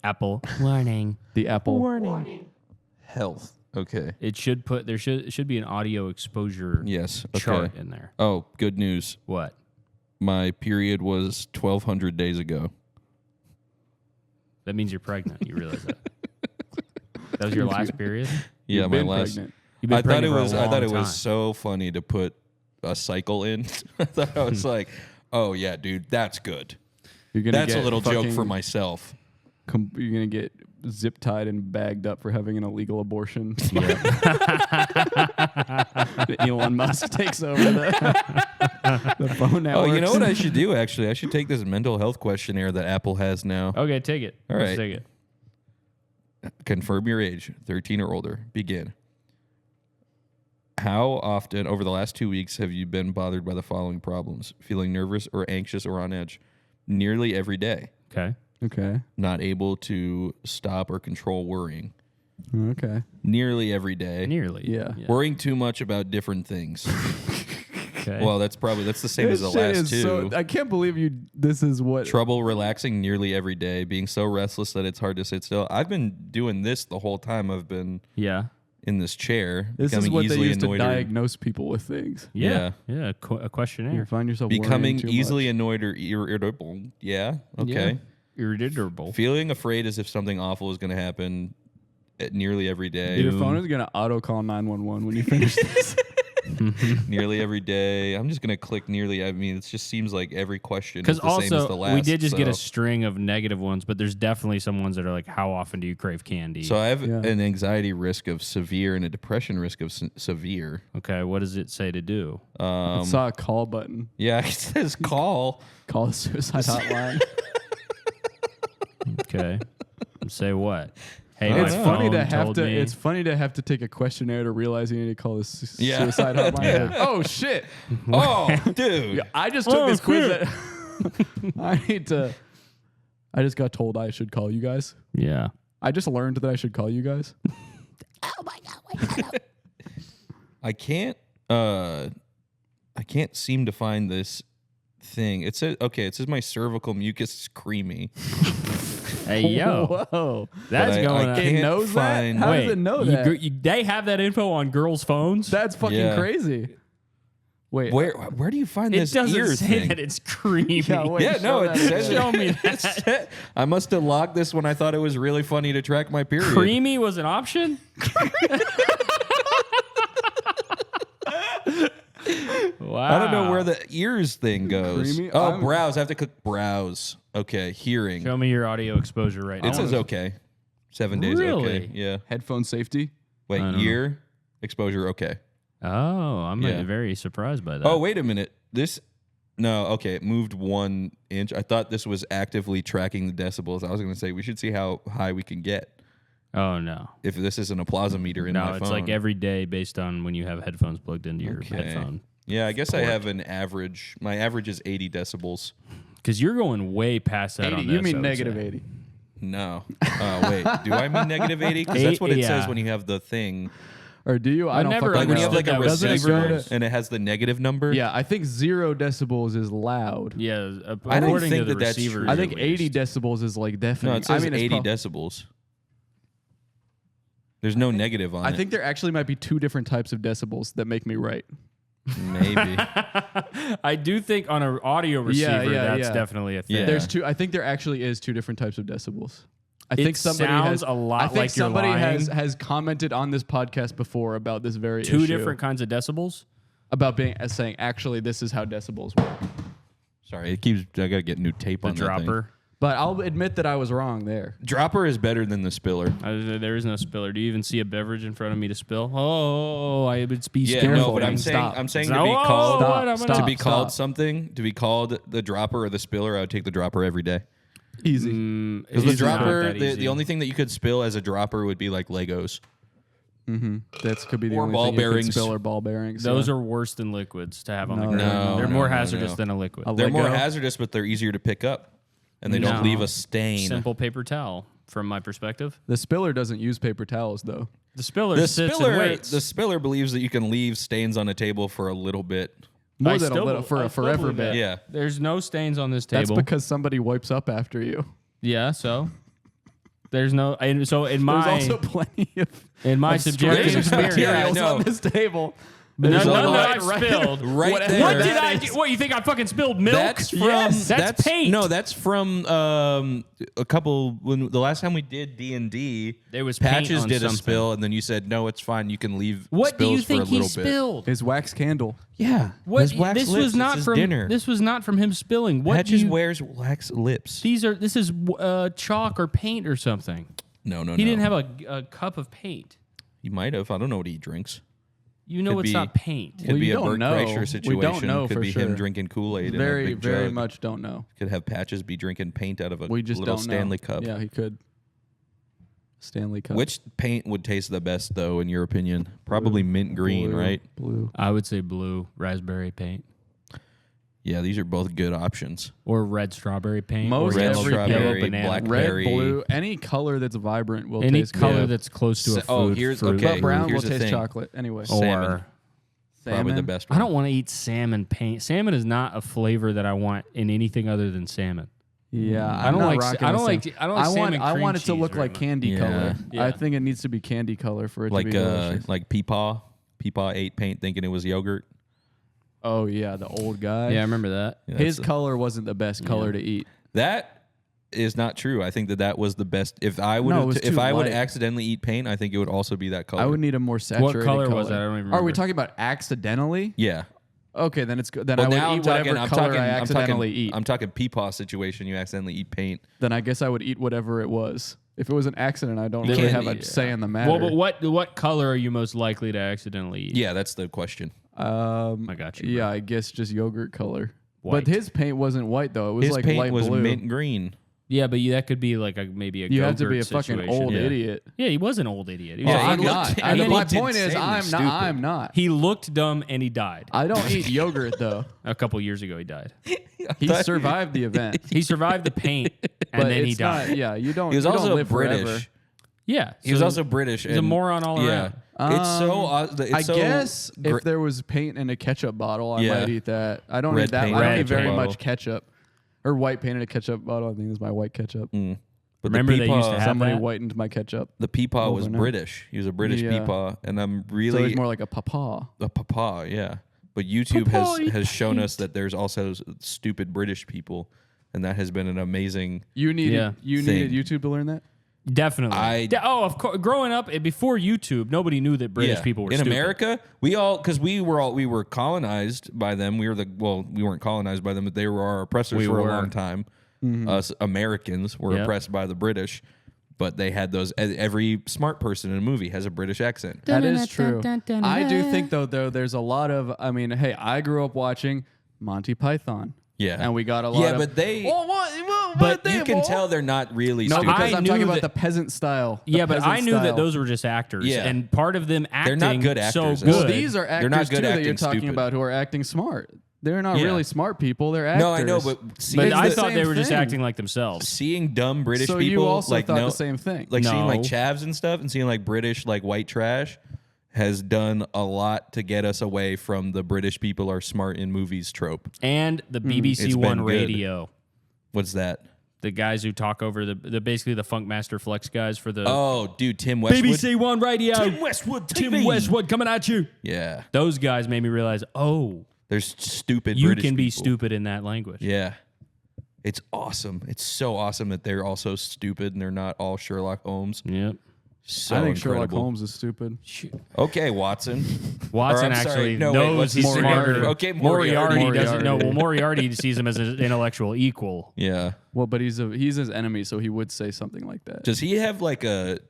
Apple warning.
The Apple.
Health. Okay.
It should it should be an audio exposure
Yes. Okay.
chart in there.
Oh, good news.
What?
My period was 1,200 days ago.
That means you're pregnant. You realize that? That was your last period?
Yeah,
You've
my
been
last.
pregnant.
You've been
I thought it
pregnant for a
was. I thought it
long
was
time.
so funny to put a cycle in. I thought I was like, oh yeah, dude, that's good.
You're gonna
That's a
get
little joke for
fucking
myself.
You're gonna get zip tied and bagged up for having an illegal abortion. Elon Musk takes over the phone network.
Oh, you know what I should do? Actually, I should take this mental health questionnaire that Apple has now.
Okay, take it.
All
Let's
right.
take it.
Confirm your age, 13 or older. Begin. How often over the last 2 weeks have you been bothered by the following problems? Feeling nervous or anxious or on edge? Nearly every day.
Okay.
Okay.
Not able to stop or control worrying.
Okay.
Nearly every day.
Nearly.
Yeah.
Worrying too much about different things.
Okay.
Well, that's the same as the
This shit
last
is
two.
so- I can't believe you. This is what.
Trouble relaxing nearly every day. Being so restless that it's hard to sit still. I've been doing this the whole time I've been
yeah.
in this chair.
This is
becoming
what they
easily
use to
annoyed or-
diagnose people with things.
Yeah.
Yeah.
Yeah. A questionnaire.
You find yourself
Becoming
worrying too
easily
much.
annoyed or irritable. Yeah. Okay.
Yeah. Irritable.
Feeling afraid as if something awful is going to happen nearly every day.
Your phone is gonna auto call 911 when you finish this.
Nearly every day. I'm just going to click nearly. I mean, it just seems like every question is
Because
the same as the
also,
last.
we did just get a
so-
string of negative ones, but there's definitely some ones that are like, how often do you crave candy?
So I have
Yeah.
an anxiety risk of severe and a depression risk of severe.
okay, what does it say to do?
I saw a call button.
Yeah, it says call.
Call the suicide hotline.
Okay. Say what? Hey,
It's
my
funny to
phone
have
told
to.
me.
It's funny to have to take a questionnaire to realize you need to call this
Yeah.
suicide hotline. Oh shit!
Oh, dude.
Yeah, I just took this quiz. I just got told I should call you guys.
Yeah.
I just learned that I should call you guys.
I can't seem to find this thing. It says my cervical mucus is creamy.
Hey, yo.
Whoa!
That's
I
going on.
can't
It knows
find-
that. How
Wait,
does it know that?
they have that info on girls' phones?
That's fucking
Yeah.
crazy. Wait,
Where do you find
it
this
doesn't
ear
say
thing?
that it's creamy.
Yeah, wait,
Yeah, no,
show
it
that
says
again.
Show me that.
I must have logged this when I thought it was really funny to track my period.
Creamy was an option? Wow.
I don't know where the ears thing goes.
Creamy?
Oh,
I'm-
browse. I have to click browse. Okay, hearing.
Show me your audio exposure right now.
It says okay. 7 days.
Really?
Okay. Yeah.
Headphone safety.
Wait,
I don't
ear exposure. Okay.
Oh, I'm
Yeah.
very surprised by that.
Oh, wait a minute. No, okay, it moved 1 inch. I thought this was actively tracking the decibels. I was going to say we should see how high we can get
Oh, no.
if this isn't a plosimeter in my
No,
phone.
it's like every day based on when you have headphones plugged into your headphone.
Yeah, I guess I have an average. My average is 80 decibels.
Because you're going way past that
80.
on
You
this,
mean
I would
negative
say.
80?
No. Oh, wait. Do I mean negative 80? Because that's what it
Yeah.
says when you have the thing.
Or do you? I don't
never
fucking
Like when you have
know.
like a
Doesn't it
receiver
go
and it has the negative number.
Yeah, I think 0 decibels is loud.
Yeah,
I don't
according
think
to the
that that's
receivers.
true.
I think
at
80
least.
decibels is like deafening.
No, it says
I mean, it's
80 decibels. There's no negative on
I
it.
think there actually might be 2 different types of decibels that make me right.
Maybe.
I do think on an audio receiver,
yeah,
that's
yeah.
definitely a thing.
Yeah.
There's 2. I think there actually is 2 different types of decibels. I
It
think somebody
sounds
has
a lot
I think
like you're
somebody
lying.
has commented on this podcast before about this very
Two
issue.
different kinds of decibels.
About saying actually this is how decibels work.
Sorry, it keeps. I gotta get new tape
The
on that thing.
dropper.
But I'll admit that I was wrong there.
Dropper is better than the spiller.
There is no spiller. Do you even see a beverage in front of me to spill? Oh, I would be
Yeah,
careful.
no, but I'm saying
Stop.
I'm saying
No,
to be
oh,
called
what? I'm gonna-
to be
Stop.
called something, to be called the dropper or the spiller, I would take the dropper every day.
Easy.
Because the
It's not
dropper,
that easy.
the only thing that you could spill as a dropper would be like Legos.
That could be the
Or
only
ball
thing you could
bearings.
spill or ball bearings.
Those
yeah.
are worse than liquids to have on the
No,
ground.
no,
they're
no,
more
no,
hazardous
no.
than a liquid.
A
They're more
Lego?
hazardous, but they're easier to pick up, and they don't
No.
leave a stain.
Simple paper towel, from my perspective.
The spiller doesn't use paper towels though.
The spiller
The
sits and
spiller,
waits.
the spiller believes that you can leave stains on a table for a little bit.
More
I
than a
still-
little for
I
a
still
forever
believe that.
bit.
Yeah.
There's no stains on this
That's
table.
because somebody wipes up after you.
Yeah, so there's no. And so in
There's
my
also plenty of
subjective
strange
experience,
materials
Yeah, I know.
on this table.
none
There's a
that
lot
I've spilled.
Right
What-
there.
What did
That
I
is-
do? What, you think I fucking spilled milk?
That's from
Yes, that's paint.
No, that's from a couple. When the last time we did D&D,
There was paint
Patches
on
did a
something.
spill, and then you said no, it's fine. You can leave.
What do you
spills
think
for a
he
little bit.
spilled?
His wax candle.
Yeah,
What?
his wax
This
lips.
was not
It's his
from
dinner.
This was not from him spilling. What do
Patches
you,
wears wax lips.
This is chalk or paint or something.
No.
He didn't have a cup of paint.
He might have. I don't know what he drinks.
You know
Could
it's
be-
not paint.
Could
Well,
be
you
a
don't
Bert
know.
Kreischer
We
situation.
don't know
Could
for
be
sure.
him drinking Kool-Aid in a
Very,
big
very
jug.
much don't know.
Could have Patches be drinking paint out of a
We just
little
don't
Stanley
know.
cup.
Yeah, he could. Stanley cup.
Which paint would taste the best, though, in your opinion? Probably mint green,
Blue.
right?
Blue.
I would say blue raspberry paint
Yeah, these are both good options.
or red strawberry paint.
Most
or
Red
every
yellow
strawberry,
banana.
black
Red,
berry.
blue, any color that's vibrant will
Any
taste
color
good.
that's close to a
Oh,
food.
here's-
fruit.
okay.
But brown
here's
will
the
taste
thing.
chocolate anyway.
Salmon.
Or
Probably the
Salmon?
best
I
one.
don't want to eat salmon paint. Salmon is not a flavor that I want in anything other than salmon.
Yeah,
I
I'm
don't
not
like.
rocking
I don't
with
like.
salmon.
I don't like salmon.
I
cream
want it to
cheese
look
very
like
much.
candy
Yeah.
color.
Yeah.
I think it needs to be candy color for it to be delicious.
Like Peepaw. Peepaw ate paint thinking it was yogurt.
Oh yeah, the old guy.
Yeah, I remember that.
Yeah,
His
that's-
color wasn't the best color to eat.
that is not true. I think that was the best. If I would,
No, it was
if
too
I would
light.
accidentally eat paint, I think it would also be that color.
I would need a more saturated
color was that? I don't even
Are we
remember.
talking about accidentally?
Yeah.
Okay, then it's good. Then
Well,
I would
now
eat whatever color I accidentally eat.
I'm talking Peepaw situation. You accidentally eat paint.
Then I guess I would eat whatever it was. If it was an accident, I don't
You
really
can't
have a
eat-
say in the matter.
Well, but what color are you most likely to accidentally eat?
Yeah, that's the question.
I got you.
Yeah,
bro.
I guess just yogurt color.
White.
But his paint wasn't white though. It was
His
like
paint
light
was
blue.
mint green.
Yeah, but that could be like maybe a
You have to
go-gurt
be a fucking
situation.
old
Yeah.
idiot.
Yeah, he was an old idiot. He was
Yeah,
a
I'm
fucking-
not.
and then
My
he did
point is,
insanely
I'm
stupid.
not. I'm not.
He looked dumb and he died.
I don't eat yogurt though.
A couple years ago, he died.
He survived the event,
He survived the paint and
but
then he
it's
died.
not. Yeah, you don't.
He was
you don't
also
live
British.
forever.
Yeah,
He was
so
also British.
He's a moron all around.
It's so. It's
I
so
guess
gr-
if there was paint in a ketchup bottle, I
Yeah.
might eat that. I don't
Red
eat that.
paint
I
in a
don't eat
ketchup
very
bottle.
much ketchup. Or white paint in a ketchup bottle. I think is my white ketchup.
But
Remember
the
they
peepaw,
used to have
Somebody
that?
whitened my ketchup.
the peepaw was
overnight.
British. He was a British
Yeah.
peepaw, and I'm
So
really
he's more like a papa.
a papa. Yeah, but YouTube has shown us that there's also stupid British people, and that has been an amazing.
You needed
Yeah.
needed YouTube to learn that.
Definitely. Of course. Growing up before YouTube, nobody knew that British people were
in
stupid.
America. We all because we were colonized by them. We weren't colonized by them, but they were our oppressors
We
for a
were.
long time. Us Americans were
Yep.
oppressed by the British, but they had those. Every smart person in a movie has a British accent.
That is true. I do think though there's a lot of. I mean, hey, I grew up watching Monty Python.
Yeah,
And we got a lot
Yeah,
of.
but they.
Oh,
But you can tell they're not really.
No,
stupid.
because
I
I'm
knew
talking about
that-
the peasant style. The
Yeah, but
peasant
I knew that
style.
those were just actors.
Yeah.
And part of them acting
They're not good
so
actors.
good.
Well, these are actors
not good
too that
acting
you're talking
stupid.
about who are acting smart. They're not
Yeah.
really smart people. They're actors.
No, I know, but
but
seeing,
I
the
thought they
same
were just
thing.
acting like themselves.
seeing dumb British
so
people
you also
like
thought
no,
the same thing.
like seeing like
No.
chavs and stuff, and seeing like British like white trash has done a lot to get us away from the British people are smart in movies trope.
And the BBC
It's
One
been good.
radio.
What's that?
The guys who talk over the basically the Funkmaster Flex guys for the
Oh, dude, Tim Westwood.
BBC One radio.
Tim Westwood TV.
Tim Westwood coming at you.
Yeah,
Those guys made me realize, oh,
there's stupid.
you
British
can be
people.
stupid in that language.
Yeah, it's awesome. It's so awesome that they're also stupid and they're not all Sherlock Holmes.
Yep.
So
I think Sherlock
incredible.
Holmes is stupid.
Okay, Watson.
Watson
Or, I'm sorry,
actually
no, wait,
knows
what's
he's
his name?
smarter.
Okay,
Moriarty doesn't know.
Moriarty.
Well, Moriarty sees him as an intellectual equal.
Yeah.
Well, but he's his enemy, so he would say something like that.
Does he have like a?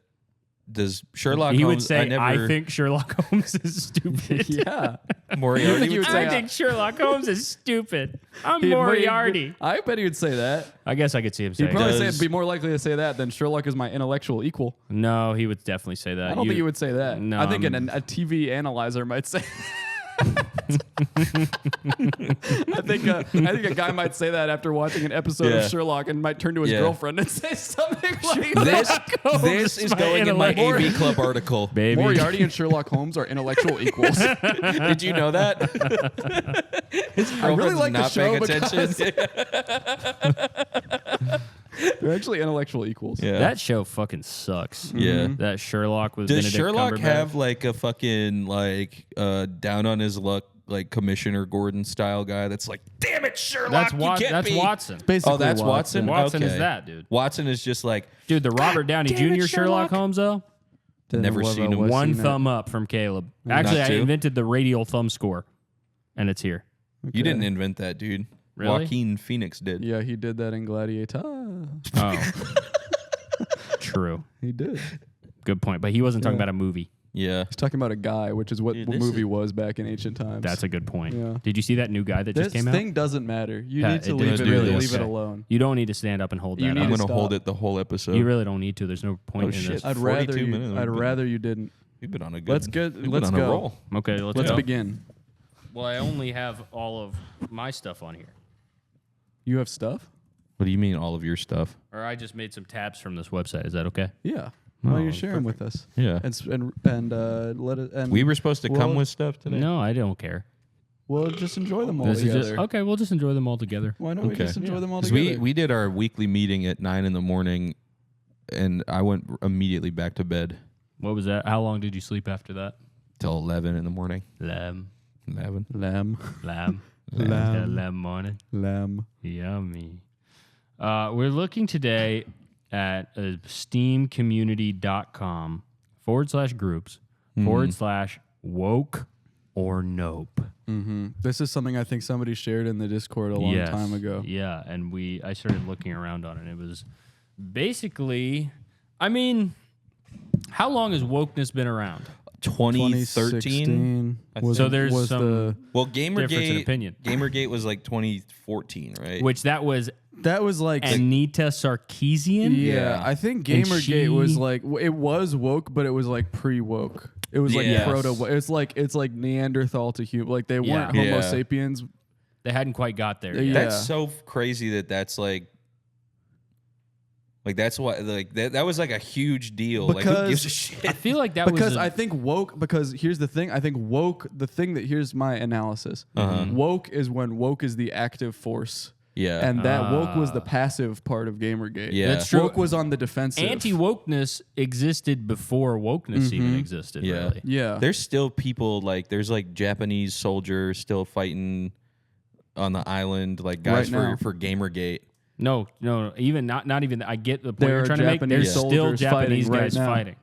Does Sherlock?
He
Holmes,
would say,
I,
"I
never,
think Sherlock Holmes is stupid."
yeah.
Moriarty.
You
would
would
say-
I think Sherlock Holmes is stupid. I'm
He'd-
Moriarty.
I bet he would say that.
I guess I could see him
He'd
saying
probably
that.
be more likely to say that than Sherlock is my intellectual equal.
No, he would definitely say that.
I don't think he would say that.
No,
I think
I'm-
a TV analyzer might say. I think a guy might say that after watching an episode
Yeah.
of Sherlock and might turn to his
Yeah.
girlfriend and say something like
This,
that.
this is going in my AV Club article.
Baby.
Moriarty and Sherlock Holmes are intellectual equals.
Did you know that? His
I really
girlfriend's
like the
not
show
paying attention.
They're actually intellectual equals.
Yeah.
That show fucking sucks.
Yeah.
That Sherlock with
Does
Benedict
Sherlock
Cumberbatch.
have like a fucking like down on his luck like Commissioner Gordon style guy that's like, damn it, Sherlock,
That's
you
Watson.
can't
That's
be.
Watson.
Basically
Oh, that's Watson.
Watson is
Okay.
that, dude.
Watson is just like
Dude, the Robert Downey
damn it,
Jr. Sherlock Holmes though.
Never seen him.
One thumb up from Caleb. Actually,
Not
I
two?
invented the radial thumb score, and it's here.
You didn't invent that, dude.
Really?
Joaquin Phoenix did.
Yeah, he did that in Gladiator.
Oh, true.
He did.
Good point. But he wasn't talking
Yeah.
about a movie.
Yeah.
He's talking about a guy, which is what
Dude,
the
this
movie
is-
was back in ancient times.
That's a good point.
Yeah.
Did you see that new guy that
This
just came out?
thing doesn't matter. You
Yeah,
need to
it
leave
does
it,
really
leave it
okay.
alone.
You don't need to stand up and hold
You
that
need
up.
I'm
to
gonna
stop.
hold it the whole episode.
You really don't need to. There's no point
Oh,
in
shit.
this.
I'd
42
rather
minutes.
you. I'd rather you didn't.
We've been on a good.
Let's get.
we've been
Let's
on
go.
a roll.
Okay, let's
Let's
go.
begin.
Well, I only have all of my stuff on here.
You have stuff?
What do you mean, all of your stuff?
Or I just made some tabs from this website. Is that okay?
Yeah. Why don't
Oh,
you share them with us?
Yeah.
And let it. And
We were supposed to come
Well,
with stuff today.
No, I don't care.
We'll just enjoy them all
This is
together.
just okay. We'll just enjoy them all together.
Why don't we just enjoy them all
'Cause
together?
we did our weekly meeting at 9 a.m, and I went immediately back to bed
What was that? How long did you sleep after that?
till 11 a.m.
Lamb,
11.
Lamb.
lamb,
Lamb.
lamb morning.
Lamb.
Yummy. We're looking today at steamcommunity.com/groups/woke or nope.
Mm-hmm. This is something I think somebody shared in the Discord a long
Yes.
time ago.
Yeah, and I started looking around on it. It was basically, I mean, how long has wokeness been around?
2013.
2016
So there's
was
some
Well,
difference in opinion.
Gamergate was like 2014, right?
Which that was
that was like
Anita Sarkeesian.
yeah, I think
And
Gamergate was like it was woke, but it was like pre-woke. It was like
Yes.
proto. It's like Neanderthal to human. Like they weren't
Yeah.
Homo
Yeah.
sapiens.
They hadn't quite got there.
Yeah.
Yet.
That's so crazy that's like that's what like that was like a huge deal. Like who gives a
I
shit?
feel like that
Because
was
I think woke. Because here's the thing. I think woke. The thing that here's my analysis. Woke is when woke is the active force.
Yeah.
And that woke was the passive part of Gamergate.
Yeah.
That's true.
Woke was on the defensive.
anti-wokeness existed before wokeness even existed.
Yeah.
Really.
Yeah.
There's still people like there's like Japanese soldiers still fighting on the island, like guys
Right now.
for Gamergate.
No, even not even. I get the point
There
you're
are
trying to make.
Japanese
There's still
soldiers
Japanese
fighting right
guys
now.
fighting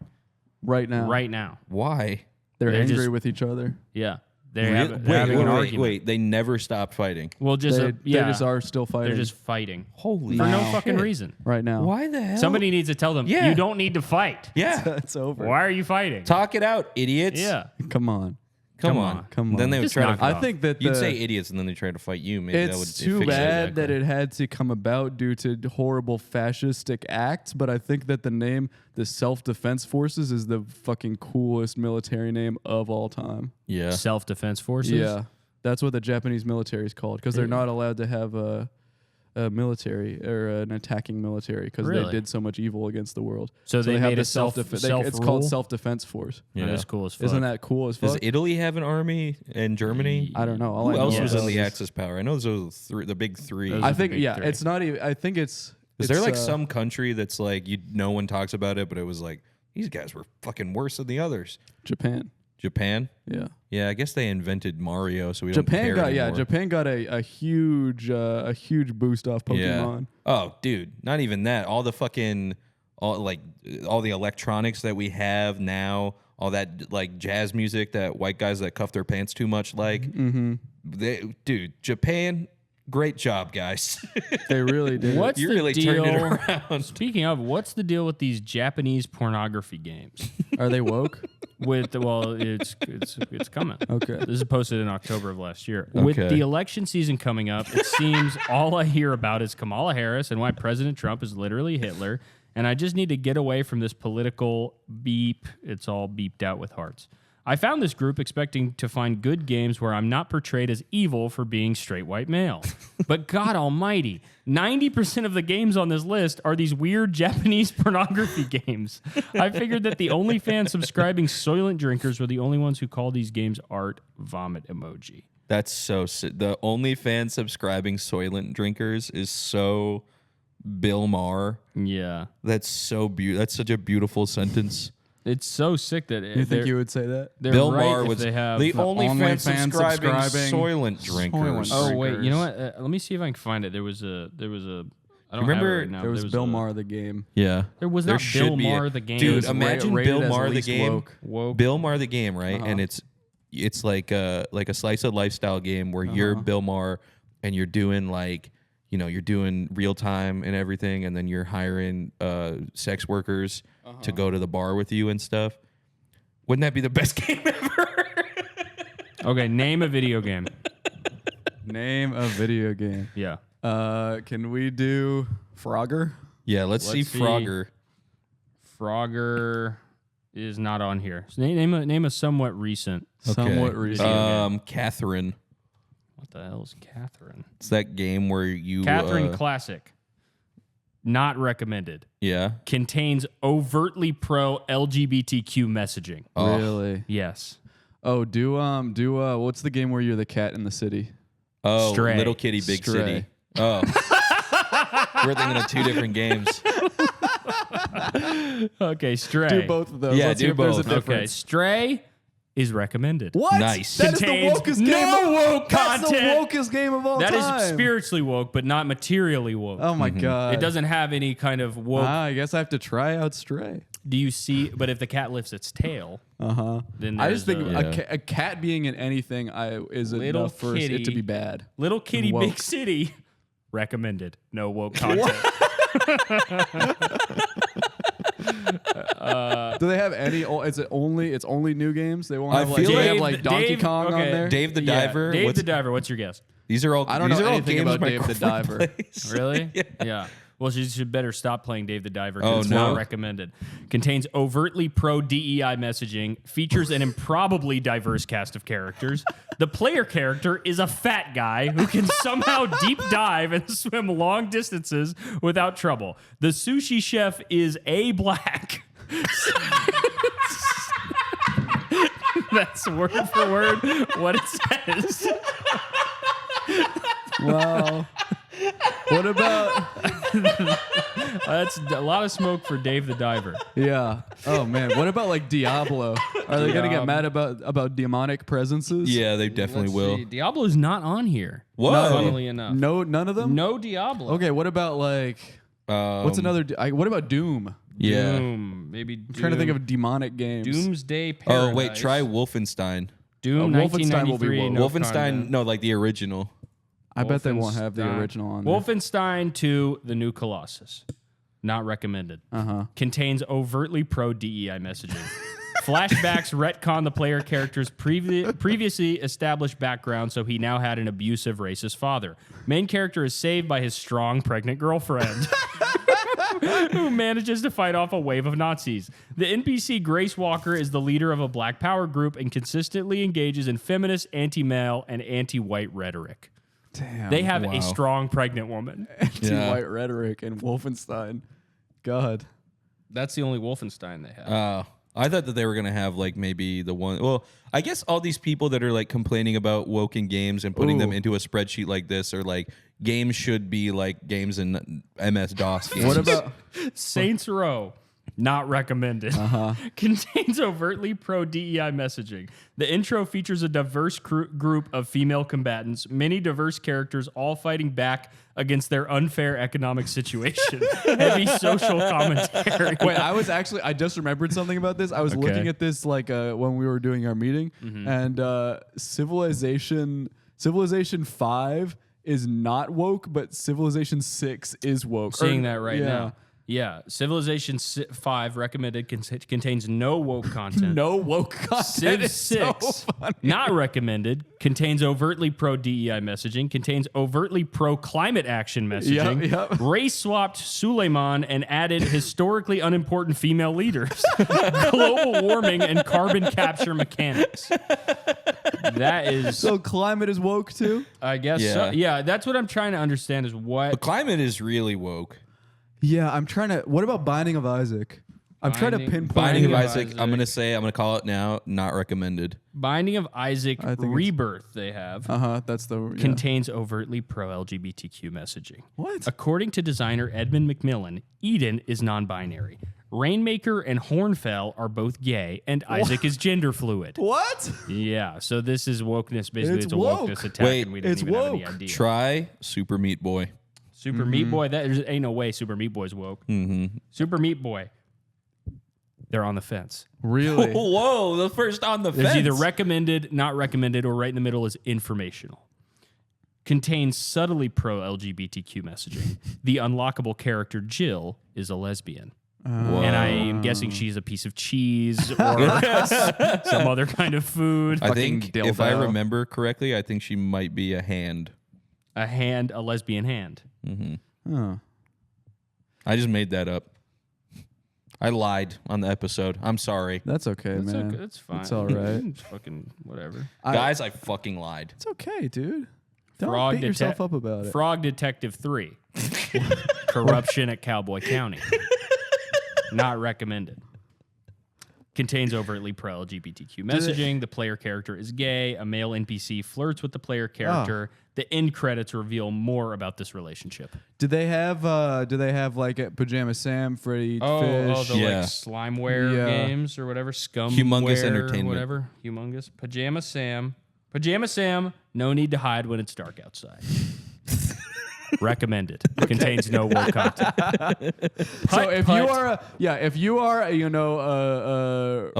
right now.
right now.
Why?
They're
They're
angry
just-
with each other.
Yeah, they're having an argument.
Wait! They never stopped fighting.
Well, just
They just are still fighting.
They're just fighting
Holy
for no
Now.
fucking
shit.
reason.
right now.
Why the hell?
Somebody needs to tell them.
Yeah.
You don't need to fight.
Yeah.
It's over.
Why are you fighting?
Talk it out, idiots.
Yeah.
Come on.
Come on.
Come
Then
on.
they would
Just
try
knock
to.
it
I
off.
think that
You'd
the-
say idiots, and then they try to fight you. Maybe that would.
it's too
fix it.
bad that it had to come about due to horrible fascistic acts, but I think that the name, the Self-Defense Forces, is the fucking coolest military name of all time.
Yeah.
Self-defense forces.
Yeah, that's what the Japanese military is called because they're not allowed to have a military or an attacking military because
Really?
they did so much evil against the world.
So they
have
made
the
a self-
It's
self-rule?
called Self-Defense Force.
Yeah. That's cool as fuck.
Isn't that cool as fuck?
Does Italy have an army and Germany?
I don't know. All
Who
I know
else
Yes.
was in the
is-
Axis power? I know those are the big three.
Those
I
are the
think
big
yeah,
three.
it's not even. I think it's.
Is there
it's,
like some country that's like no one talks about it, but it was like these guys were fucking worse than the others?
Japan?
Japan?
Yeah.
Yeah, I guess they invented Mario, so we don't
Japan
care
got
anymore.
Japan got a huge boost off Pokemon.
Oh, dude, not even that. All the electronics that we have now, all that like jazz music that white guys that cuff their pants too much like. Dude, Japan, great job, guys.
They really did.
What's
You
the
really
deal?
turned it around.
Speaking of, what's the deal with these Japanese pornography games?
Are they woke?
It's coming.
Okay.
This is posted in October of last year. With
Okay.
the election season coming up, it seems all I hear about is Kamala Harris and why President Trump is literally Hitler. And I just need to get away from this political beep. It's all beeped out with hearts. I found this group expecting to find good games where I'm not portrayed as evil for being straight white male. But God almighty, 90% of the games on this list are these weird Japanese pornography games. I figured that the OnlyFans subscribing Soylent drinkers were the only ones who call these games art vomit emoji.
That's so sick. The OnlyFans subscribing Soylent drinkers is so Bill Maher.
Yeah.
That's so beautiful. That's such a beautiful sentence.
It's so sick that
You think you would say that?
they're
Bill
right
Maher
if
was
they have
the OnlyFans
OnlyFans
subscribing
subscribing
Soylent drinkers.
Soylent
Oh wait, you
drinkers.
know what? Let me see if I can find it. There was a. I don't
Remember-
have it right now.
There was Bill Maher the game.
Yeah.
There was
There
not
should
Bill
be
Maher
a-
the game.
Dude,
It was
imagine
rated
Bill
as
Maher the
least
game.
woke.
Bill Maher the game, right? And it's like a slice of lifestyle game where you're Bill Maher and you're doing like, you know, you're doing real time and everything, and then you're hiring sex workers to go to the bar with you and stuff. Wouldn't that be the best game ever?
Okay, name a video game.
Name a video game.
Yeah.
Can we do Frogger?
Yeah, let's see
Let's see.
Frogger.
Frogger is not on here. So name a somewhat recent.
Somewhat recent.
Catherine.
What the hell is Catherine?
It's that game where you
Catherine Classic. Not recommended.
yeah.
Contains overtly pro LGBTQ messaging.
Oh.
Really?
Yes.
Oh, do what's the game where you're the cat in the city?
Oh,
Stray.
Little Kitty, Big
Stray.
City. Oh. We're thinking of two different games.
Okay, Stray.
Do both of those.
Yeah,
Let's
do
see if there's a
both.
Okay,
difference.
Stray is recommended.
What?
Nice.
That is the
Contains
wokest
no
game.
woke
That's the
content.
wokest game of all
That
time.
is spiritually woke, but not materially woke.
Oh my god.
It doesn't have any kind of woke.
I guess I have to try out Stray.
Do you see? But if the cat lifts its tail, then
I just
there's
think
a
a cat being in anything is
Little
enough for it to
kitty.
be bad.
Little Kitty
woke.
Big City recommended. No woke content.
Do they have any? Is it only? It's only new games. They won't
I
have like.
feel
Do they
like
have like Donkey Kong on there?
Dave the Diver.
Dave the Diver. What's your guess?
These are all.
I don't
these
know
are all
anything
games
about
my
Dave the
girlfriend
Diver.
plays.
Really? Yeah. Well, she should better stop playing Dave the Diver.
Oh,
It's
no.
not recommended. Contains overtly pro DEI messaging. Features an improbably diverse cast of characters. The player character is a fat guy who can somehow deep dive and swim long distances without trouble. The sushi chef is a black. That's word for word what it says.
Wow. What about?
That's a lot of smoke for Dave the Diver.
Yeah. Oh man. What about like Diablo? Are they gonna get mad about demonic presences?
Yeah, they definitely
Let's
will.
see. Diablo's not on here.
Whoa.
Funnily enough.
No, none of them.
No Diablo.
Okay. What about like? What's another? What about Doom?
Yeah.
Doom. Maybe Doom.
I'm trying to think of demonic games.
Doomsday Paradise.
Oh wait, try Wolfenstein.
Doom
Wolfenstein will be
1993.
woke.
No
Wolfenstein,
content.
no, like the original.
I bet they won't have the
Wolfenstein.
original on there.
Wolfenstein 2, The New Colossus. Not recommended. Contains overtly pro DEI messaging. Flashbacks retcon the player character's previously established background, so he now had an abusive racist father. Main character is saved by his strong pregnant girlfriend, who manages to fight off a wave of Nazis. The NPC Grace Walker is the leader of a black power group and consistently engages in feminist, anti-male, and anti-white rhetoric.
Damn.
They have
Wow.
a strong pregnant woman.
anti-white rhetoric in Wolfenstein. God.
That's the only Wolfenstein they have.
I thought that they were gonna have like maybe the one. Well, I guess all these people that are like complaining about woke in games and putting them
Ooh.
into a spreadsheet like this are like games should be like games in MS DOS games.
What about?
Saints Row, not recommended. Contains overtly pro DEI messaging. The intro features a diverse group of female combatants, many diverse characters, all fighting back against their unfair economic situation. Heavy social commentary.
Wait, I just remembered something about this. I was looking at this like when we were doing our meeting, and Civilization 5 is not woke, but Civilization 6 is woke.
Seeing that right now. Yeah, Civilization 5 recommended contains no woke content.
No woke content.
Civ
is so
6,
funny.
not recommended, contains overtly pro-DEI messaging, contains overtly pro-climate action messaging,
Yep.
race-swapped Suleiman and added historically unimportant female leaders, global warming, and carbon capture mechanics. That is...
So climate is woke too?
I guess so. Yeah, that's what I'm trying to understand is what...
The climate is really woke.
Yeah, I'm trying to. What about Binding of Isaac? I'm trying to pinpoint.
Binding of
of
Isaac,
Isaac.
I'm gonna call it now. Not recommended.
Binding of Isaac
I think it's-
Rebirth they have.
That's the. Yeah.
Contains overtly pro-LGBTQ messaging.
What?
According to designer Edmund McMillan, Eden is non-binary. Rainmaker and Hornfell are both gay, and Isaac is gender fluid.
What?
Yeah, so this is wokeness. Basically,
It's
it's a
woke.
wokeness attack,
Wait,
and we didn't
it's
even have any
woke.
idea.
Try Super Meat Boy.
Super Meat Boy, there ain't no way Super Meat Boy's woke. Super Meat Boy, they're on the fence.
Really?
Whoa, the first on the
There's
fence.
either recommended, not recommended, or right in the middle is informational. Contains subtly pro-LGBTQ messaging. The unlockable character Jill is a lesbian. And I am guessing she's a piece of cheese or some other kind of food.
I think
Fucking
if I
dildo.
remember correctly, I think she might be a hand.
A lesbian hand.
Oh.
I just made that up. I lied on the episode. I'm sorry.
That's okay,
That's
man.
okay. That's fine.
It's all right.
It's fucking whatever.
Guys, I fucking lied.
It's okay, dude. Don't
Frog
beat yourself up about it.
Frog Detective 3. Corruption at Cowboy County. Not recommended. Contains overtly pro-LGBTQ messaging. The player character is gay. A male NPC flirts with the player character. The end credits reveal more about this relationship.
Do they have like a Pajama Sam, Freddy Fish?
The
Yeah.
like slimeware
Yeah.
games or whatever.
Humongous
Scumware or
entertainment.
whatever. Humongous. Pajama Sam, no need to hide when it's dark outside. Recommended. Contains no woke content.
So if you are a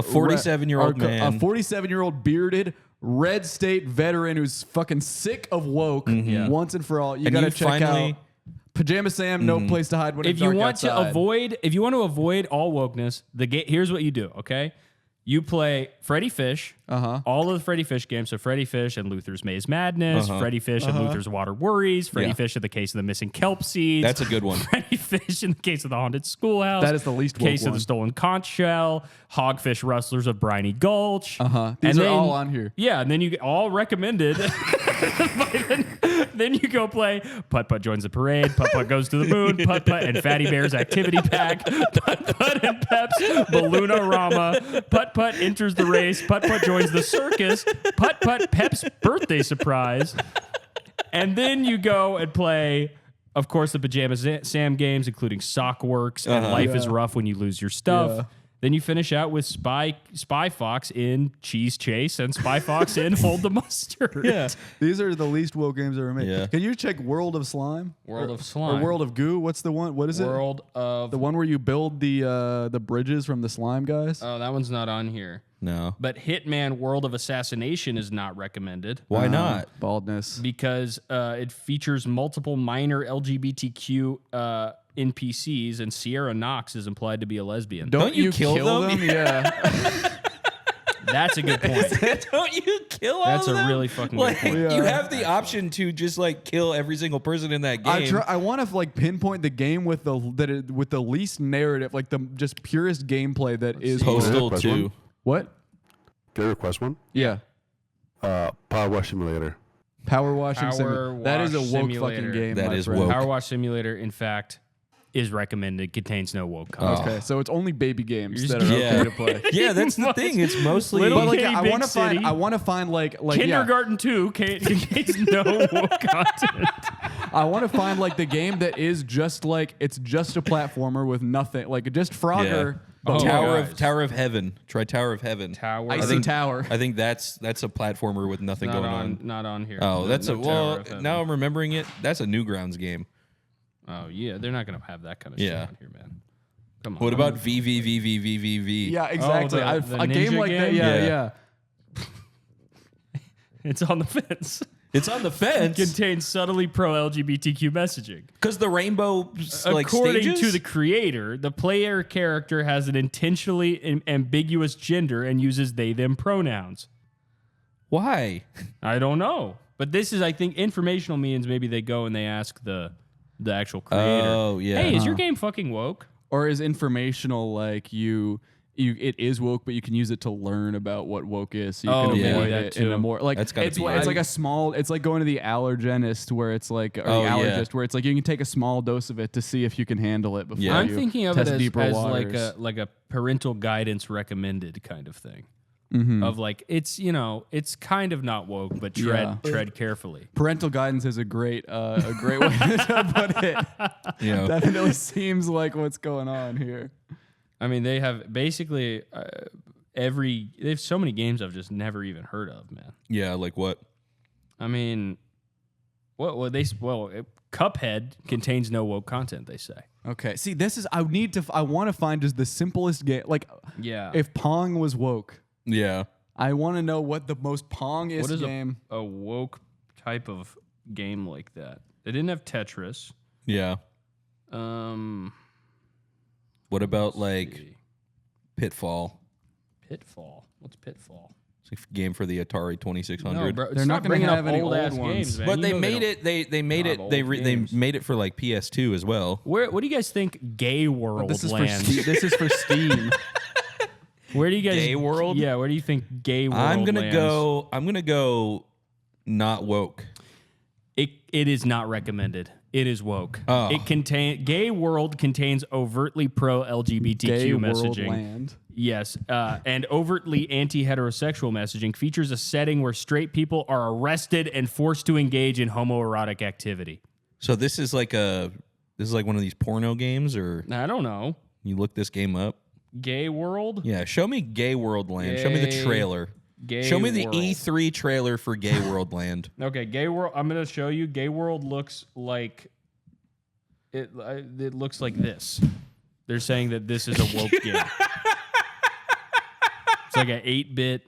47-year-old man.
a 47-year-old bearded red state veteran who's fucking sick of woke once and for all, you
And
gotta
you
check
finally
out Pajama Sam, no place to hide when
if
it's
you
dark
want
outside.
to avoid all wokeness, here's what you do, okay? You play Freddy Fish, all of the Freddy Fish games. So Freddy Fish and Luther's Maze Madness, Freddy Fish and Luther's Water Worries, Freddy Fish in the case of the missing kelp seeds.
That's a good one.
Freddy Fish in the case of the haunted schoolhouse.
That is the least woke
case of
one.
the stolen conch shell. Hogfish Rustlers of Briny Gulch.
These are all on here.
Yeah, and then you get all recommended. Then you go play Putt Putt Joins the Parade, Putt Putt Goes to the Moon, Putt Putt and Fatty Bear's Activity Pack, Putt Putt and Pep's Balloon-a-Rama, Putt Putt Enters the Race, Putt Putt Joins the Circus, Putt Putt Pep's Birthday Surprise. And then you go and play, of course, the Pajama Sam games, including Sockworks and Life is Rough When You Lose Your Stuff.
Yeah.
Then you finish out with Spy Fox in Cheese Chase and Spy Fox in Hold the Mustard.
Yeah, these are the least woke games ever made.
Yeah.
Can you check World of Slime?
World of
Or
Slime.
World of Goo? What's the one? What is it?
World of...
The one where you build the bridges from the slime guys?
Oh, that one's not on here.
No.
But Hitman World of Assassination is not recommended
Why not?
Baldness.
because it features multiple minor LGBTQ NPCs, and Sierra Knox is implied to be a lesbian.
Don't you kill them?
Yeah.
That's a good point.
Don't you kill all
That's
of
a
them?
really fucking
Like,
good point.
you have the option to just like kill every single person in that game.
I want to like pinpoint the game with the least narrative, like the just purest gameplay that is
Postal
Request
2.
one?
What?
Can I request one?
Yeah.
Power Wash Simulator.
Power washing
Power
simulator. That is a
wash
woke
simulator.
fucking game.
That
my
is
friend.
woke.
Power Wash Simulator, in fact, is recommended. Contains no woke content.
Okay, so it's only baby games
You're
that are
just-
okay to play.
Yeah, that's the thing. It's mostly
Little
But like,
Kitty
I
Big
want to
City.
find like yeah.
Kindergarten 2 contains no woke content.
I want to find like the game that is just like it's just a platformer with nothing, like just Frogger. But
guys.
Tower of Heaven. Try Tower of Heaven.
Tower.
Icy Tower.
I think that's a platformer with nothing
not
going
on,
on.
not on here.
Oh, that's
No
a
Tower
well.
of Heaven.
Now I'm remembering it. That's a Newgrounds game.
Oh yeah, they're not gonna have that kind of
Yeah.
shit on here, man. Come on.
What about VVVVVVV?
Yeah, exactly.
the
A game
ninja
like that.
game?
Yeah,
Yeah.
yeah.
It's on the fence.
It's on the fence
Contains subtly pro-LGBTQ messaging.
because the rainbow like
According
stages?
to the creator, the player character has an intentionally ambiguous gender and uses they/them pronouns.
Why?
I don't know, but this is, I think, informational means maybe they go and they ask the actual creator.
Oh, yeah.
Hey, is your game fucking woke?
Or is informational like it is woke, but you can use it to learn about what woke is, so you
Oh,
can
yeah.
avoid
that
it in a
too.
more like
That's gotta
it's
be
it's
it.
like a small. It's like going to the allergenist where it's like or
Oh,
the
yeah.
allergist where it's like you can take a small dose of it to see if you can handle it before
Yeah.
I'm
you
thinking of it
test
as
deeper
like
waters.
a parental guidance recommended kind of thing.
Mm-hmm.
Of like it's it's kind of not woke, but tread carefully.
Parental guidance is a great way to put it.
You know,
Definitely seems like what's going on here.
I mean, they have basically they have so many games I've just never even heard of, man.
yeah, like what?
I mean, Cuphead contains no woke content, they say.
Okay, see, this is I want to find just the simplest game. Like,
Yeah.
if Pong was woke,
Yeah.
I want to know what the most Pong-ist
What is
game.
a woke type of game like that? They didn't have Tetris.
Yeah. What about like
see.
Pitfall?
Pitfall? What's Pitfall?
It's a game for the Atari 2600.
No, bro,
They're
stop
not gonna
bringing
have
up
any
old ass
old ones.
games, man.
But
You
they
know
made
don't-
it. They made
Not
it.
old
They
games.
made it for like PS2 as well.
What do you guys think? Gay World
This is for
lands?
this is for Steam.
Where do you guys?
Gay World?
Yeah. Where do you think Gay World?
I'm gonna
lands?
go. I'm gonna go. Not woke.
It is not recommended. It is woke.
Oh.
Gay World contains overtly pro LGBTQ
Gay World
messaging.
Land.
Yes, and overtly anti-heterosexual messaging features a setting where straight people are arrested and forced to engage in homoerotic activity.
So this is like one of these porno games, or
I don't know.
you look this game up.
Gay World?
Yeah, show me Gay World Land. Show me the
Gay-
trailer.
Gay
Show me the
World.
E3 trailer for Gay World Land.
Okay, Gay World. I'm gonna show you. Gay World looks like it. It looks like this. They're saying that this is a woke game. It's like an 8-bit.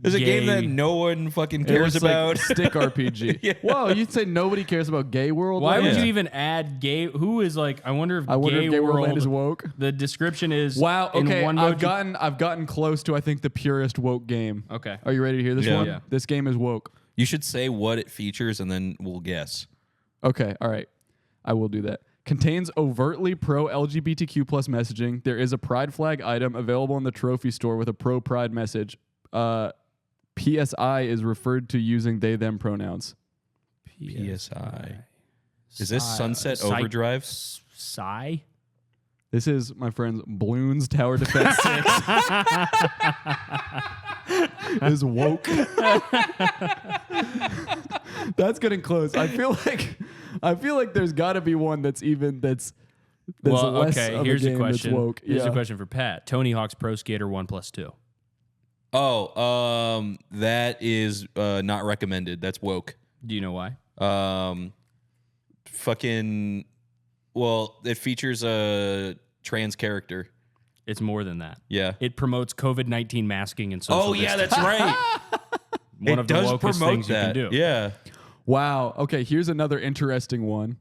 There's a game that
gay-
no one fucking
It
cares
looks like
about.
stick RPG.
Yeah.
Whoa, you'd say nobody cares about Gay World?
Why
Land?
would
Yeah.
you even add gay? Who is like? I wonder if
I wonder
gay
if Gay World Land
world
is woke.
The description is
Wow.
in
Okay,
one
I've
emoji-
gotten close to I think the purest woke game.
Okay.
Are you ready to hear this
Yeah.
one?
Yeah.
This game is woke.
You should say what it features and then we'll guess.
Okay, all right. I will do that. Contains overtly pro-LGBTQ plus messaging. There is a pride flag item available in the trophy store with a pro-pride message. PSI is referred to using they them pronouns.
PSI. Is this
Psy-
Sunset
Psy-
Overdrive?
Psy?
This is my friends Bloons Tower Defense 6. This is woke. That's getting close. I feel like there's got to be one that's less
okay.
of
Here's
a
a
game
question.
that's woke.
Here's
Yeah.
a question for Pat. Tony Hawk's Pro Skater 1+2.
Oh, that is not recommended. That's woke.
Do you know why?
Well, it features a trans character.
It's more than that.
Yeah.
It promotes COVID-19 masking and social
Oh, yeah,
distancing.
that's right.
One
It
of the
does
wokest
promote
things
that.
you can do.
Yeah.
Wow. Okay, here's another interesting one.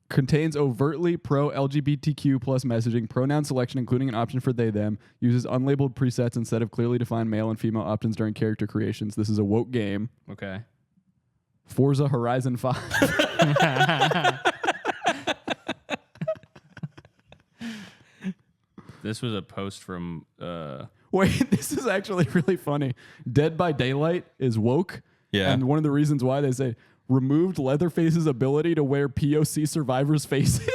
Contains overtly pro-LGBTQ plus messaging, pronoun selection, including an option for they, them, uses unlabeled presets instead of clearly defined male and female options during character creations. This is a woke game.
Okay.
Forza Horizon 5.
This was a post from
Wait, this is actually really funny. Dead by Daylight is woke.
Yeah.
And one of the reasons why they say removed Leatherface's ability to wear POC survivors' faces.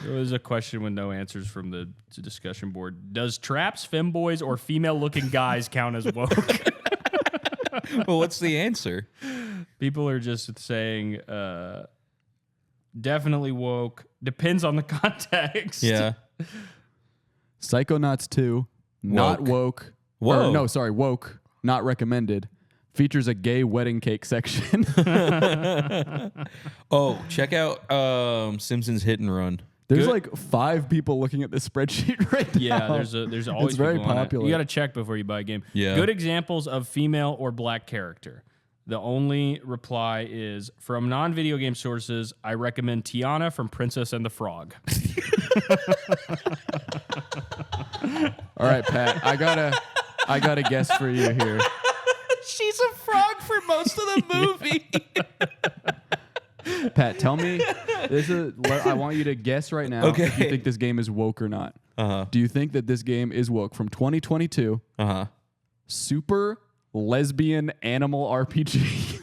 There was a question with no answers from the discussion board. Does traps, femboys, or female-looking guys count as woke?
Well, what's the answer?
People are just saying definitely woke. Depends on the context.
Yeah.
Psychonauts 2, not woke.
Whoa.
Or, no, sorry, woke, not recommended. Features a gay wedding cake section.
Oh, check out Simpsons Hit and Run.
There's
Good.
like 5 people looking at this spreadsheet right now.
Yeah, there's always
It's very
people on it.
popular.
You got to check before you buy a game.
Yeah.
Good examples of female or black character. The only reply is from non-video game sources. I recommend Tiana from Princess and the Frog.
All right, Pat, I got a guess for you here.
She's a frog for most of the movie.
Pat, tell me. I want you to guess right now if you
Okay.
think this game is woke or not.
Uh-huh.
Do you think that this game is woke? From 2022,
Uh-huh.
super lesbian animal RPG.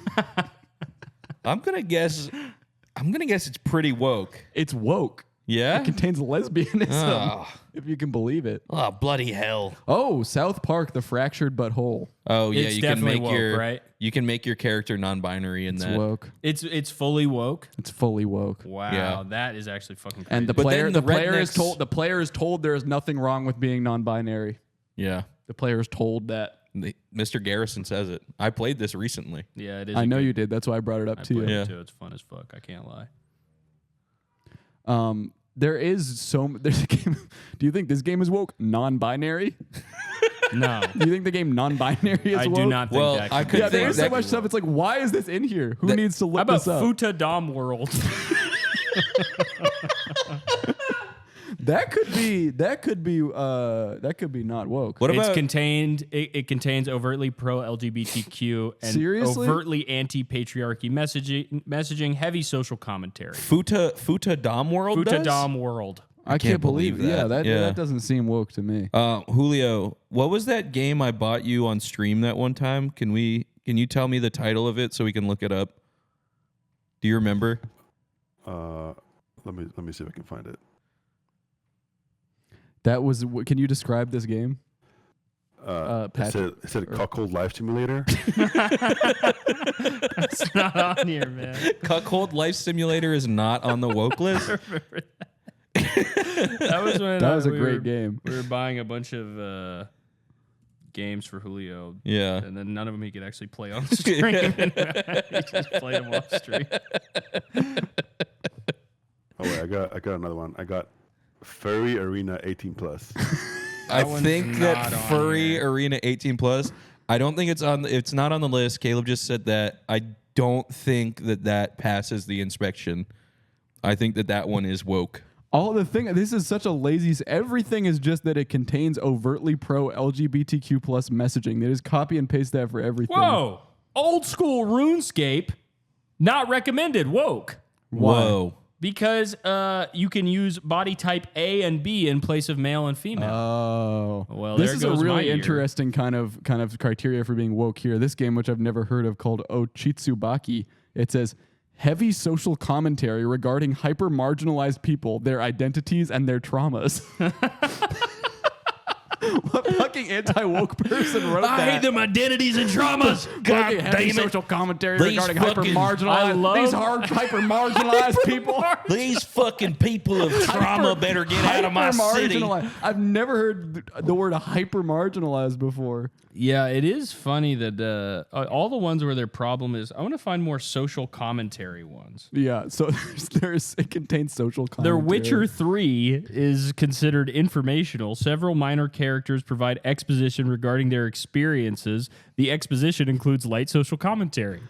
I'm gonna guess it's pretty woke.
It's woke.
Yeah?
It contains lesbianism,
Oh.
if you can believe it.
Oh, bloody hell.
Oh, South Park, The Fractured But Whole.
Oh yeah,
It's
you can
definitely
make
woke,
your
right?
You can make your character non-binary in
It's
that.
woke.
It's fully woke.
It's fully woke.
Wow,
Yeah.
that is actually fucking crazy.
And the
But
player
then
the
the
player is
rednecks-
told there is nothing wrong with being non-binary.
Yeah.
The player is told that.
Mr. Garrison says it. I played this recently.
yeah, it is.
I
a
know
good-
you did. That's why I brought it up
I
to
played
you.
Yeah.
it too. It's fun as fuck. I can't lie.
There's a game. Do you think this game is woke? Non-binary?
No,
Do you think the game non-binary is
I
woke?
do not think
Well,
that.
I
could
could
be.
Yeah,
think
there's so
that
much
could
stuff. It's like, why is this in here? Who needs to look
How about
this up?
Futa Dom World?
That could be not woke.
What about
It contains overtly pro LGBTQ and
Seriously?
overtly anti patriarchy messaging, heavy social commentary.
Futa Dom World?
Futa
does?
Dom World.
I can't believe
that.
Yeah, that
Yeah.
that doesn't seem woke to me.
Julio, what was that game I bought you on stream that one time? Can you tell me the title of it so we can look it up? Do you remember?
Let me see if I can find it.
That was. Can you describe this game?
It
Patrick.
said Cuckold Life Simulator.
It's not on here, man.
Cuckold Life Simulator is not on the woke list.
That was when
That was a
we
great
were-
game.
We were buying a bunch of games for Julio.
Yeah.
And then none of them he could actually play on stream. He just played them off stream.
Oh wait, I got another one. I got Furry Arena 18 plus.
I
one's
think
not
that
on
Furry
here.
Arena 18 plus. I don't think it's not on the list. Caleb just said that. I don't think that passes the inspection. I think that one is woke.
This is such a lazy. Everything is just that it contains overtly pro LGBTQ plus messaging. They just copy and paste that for everything.
Whoa. Old school RuneScape, not recommended. Woke.
Whoa.
Because you can use body type A and B in place of male and female.
Oh,
Well,
this
there
is a
goes my
really
year.
interesting kind of criteria for being woke here. This game, which I've never heard of, called Ochitsubaki, it says heavy social commentary regarding hyper marginalized people, their identities, and their traumas. What fucking anti-woke person wrote that?
I hate them identities and traumas. God
Fucking heavy
damn it.
social commentary
These
regarding
fucking-
I
hyper-marginalized.
love-
These hyper marginalized people.
These fucking people of trauma better get out of my city.
Hyper-marginalized. I've never heard the word hyper marginalized before.
Yeah, it is funny that all the ones where their problem is, I want to find more social commentary ones.
Yeah, so it contains social commentary.
Their Witcher 3 is considered informational. Several minor characters provide exposition regarding their experiences. The exposition includes light social commentary.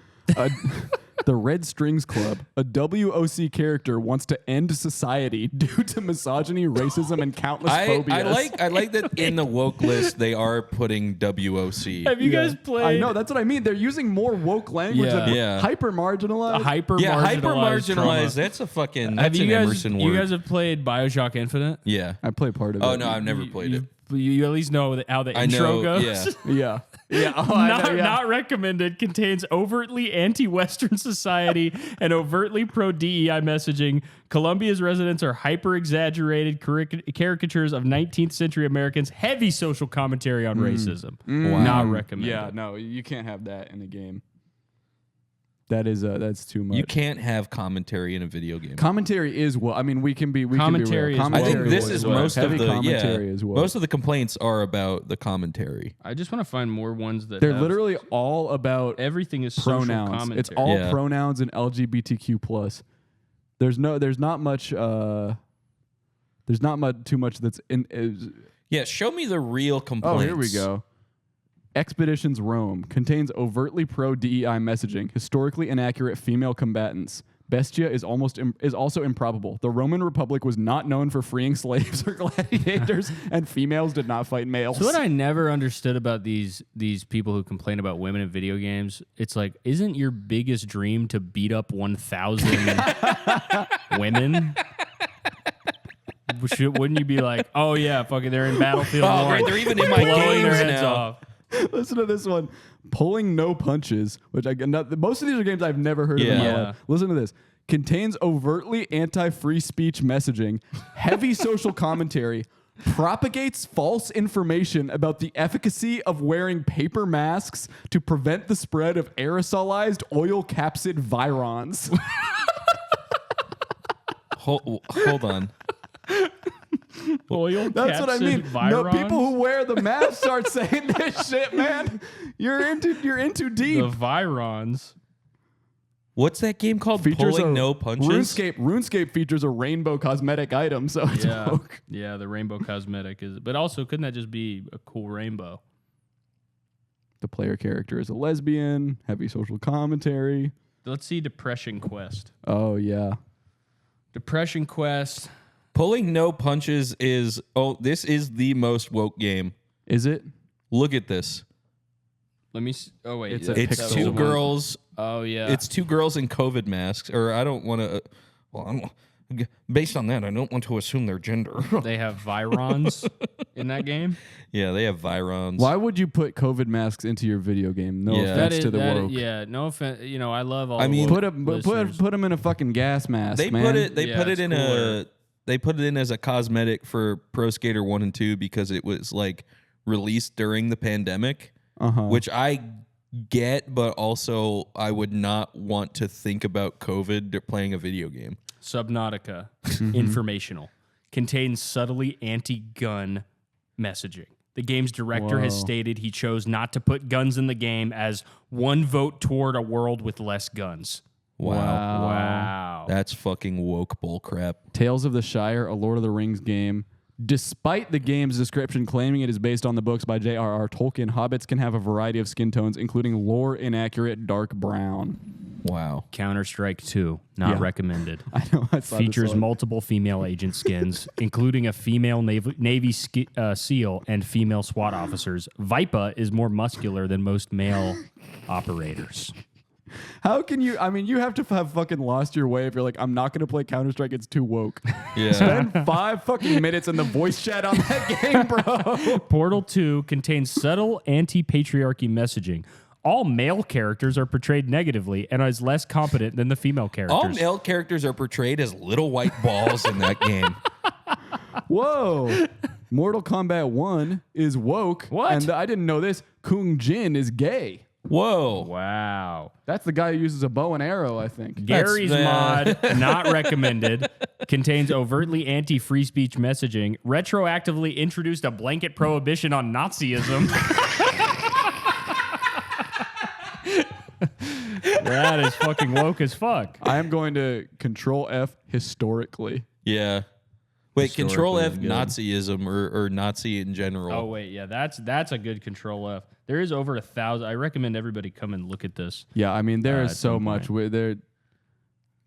The Red Strings Club, a WOC character wants to end society due to misogyny, racism, and countless phobias.
I like that in the woke list they are putting WOC.
Have you guys played?
I know, that's what I mean. They're using more woke language
Yeah.
than
Yeah.
hyper marginalized.
hyper
Yeah, hyper
marginalized.
marginalized. That's a fucking
Have
that's
you
an
guys?
Emerson
You
word.
guys have played BioShock Infinite?
Yeah.
I play part of it.
Oh no, I've never played it.
You at least know how the
I
intro
know.
goes.
Yeah.
Yeah. Oh, I know, yeah.
Not recommended. Contains overtly anti-Western society and overtly pro-DEI messaging. Columbia's residents are hyper-exaggerated caricatures of 19th century Americans. Heavy social commentary on racism. Not recommended.
Yeah, no, you can't have that in a game. That's too much.
You can't have commentary in a video game.
Commentary is well. I mean, we can be
Commentary is
real.
well.
I think
Commentary
this is
well.
most of
Heavy
the
commentary is well.
most of the complaints are about the commentary.
I just want to find more ones that
They're
have-
literally all about
everything is social
pronouns.
commentary.
It's all
Yeah.
pronouns and LGBTQ plus. There's not much. There's not much too much that's in.
Yeah, show me the real complaints.
Oh, here we go. Expeditions Rome contains overtly pro-DEI messaging, historically inaccurate female combatants. Bestia is also improbable. The Roman Republic was not known for freeing slaves or gladiators, and females did not fight males.
So what I never understood about these people who complain about women in video games, it's like, isn't your biggest dream to beat up 1,000 women? Wouldn't you be like, oh yeah, fucking they're in Battlefield
Oh,
1,
right, they're even in my
blowing their
games
heads
now.
off.
Listen to this one. Pulling no punches, which most of these are games I've never heard of in my
Yeah.
life. Listen to this. Contains overtly anti-free speech messaging, heavy social commentary, propagates false information about the efficacy of wearing paper masks to prevent the spread of aerosolized oil capsid virons.
Hold on.
Oil
That's what I mean.
capsid
No,
virons?
people who wear the mask start saying this shit, man. You're into deep.
The virons.
What's that game called?
Features
Pulling
a
no punches.
RuneScape features a rainbow cosmetic item, so it's
Yeah,
woke.
yeah. The rainbow cosmetic is, but also couldn't that just be a cool rainbow?
The player character is a lesbian. Heavy social commentary.
Let's see, Depression Quest.
Oh yeah.
Depression Quest.
Pulling no punches is this is the most woke game.
Is it?
Look at this.
Let me. Oh wait,
It's a
It's
Pixel
two
one.
girls.
Oh yeah,
It's two girls in COVID masks. Or I don't want to. Based on that, I don't want to assume their gender.
they have virons in that game.
Yeah, they have virons.
Why would you put COVID masks into your video game? No
Yeah.
offense to the woke.
yeah. No offense. You know, I love all.
I mean,
the
Put
woke
put
listeners.
them in a fucking gas mask,
They
man.
put it. They
Yeah,
put it
it's
in
cooler.
They put it in as a cosmetic for Pro Skater 1 and 2 because it was like released during the pandemic, which I get, but also I would not want to think about COVID playing a video game.
Subnautica,
Mm-hmm.
informational, contains subtly anti-gun messaging. The game's director has stated he chose not to put guns in the game as one vote toward a world with less guns. Wow.
That's fucking woke bullcrap.
Tales of the Shire, a Lord of the Rings game. Despite the game's description claiming it is based on the books by J.R.R. Tolkien, hobbits can have a variety of skin tones, including lore-inaccurate dark brown.
Wow.
Counter-Strike 2, not recommended.
I know. I saw
Features
this one.
multiple female agent skins, including a female Navy SEAL and female SWAT officers. Vipa is more muscular than most male operators.
How can you? I mean, you have to have fucking lost your way if you're like, I'm not going to play Counter-Strike. It's too woke.
Yeah.
Spend 5 fucking minutes in the voice chat on that game, bro.
Portal 2 contains subtle anti-patriarchy messaging. All male characters are portrayed negatively and is less competent than the female characters.
All male characters are portrayed as little white balls in that game.
Whoa. Mortal Kombat 1 is woke.
What?
And I didn't know this. Kung Jin is gay.
Whoa.
Wow.
That's the guy who uses a bow and arrow, I think.
Gary's mod, not recommended, contains overtly anti-free speech messaging, retroactively introduced a blanket prohibition on Nazism. That is fucking woke as fuck.
I am going to Control F historically.
Yeah. Wait, Control F
Historically is good.
Nazism or Nazi in general.
Oh wait, yeah, that's a good Control F. There is over 1,000. I recommend everybody come and look at this.
Yeah, I mean, there is
at
so
some
much. There.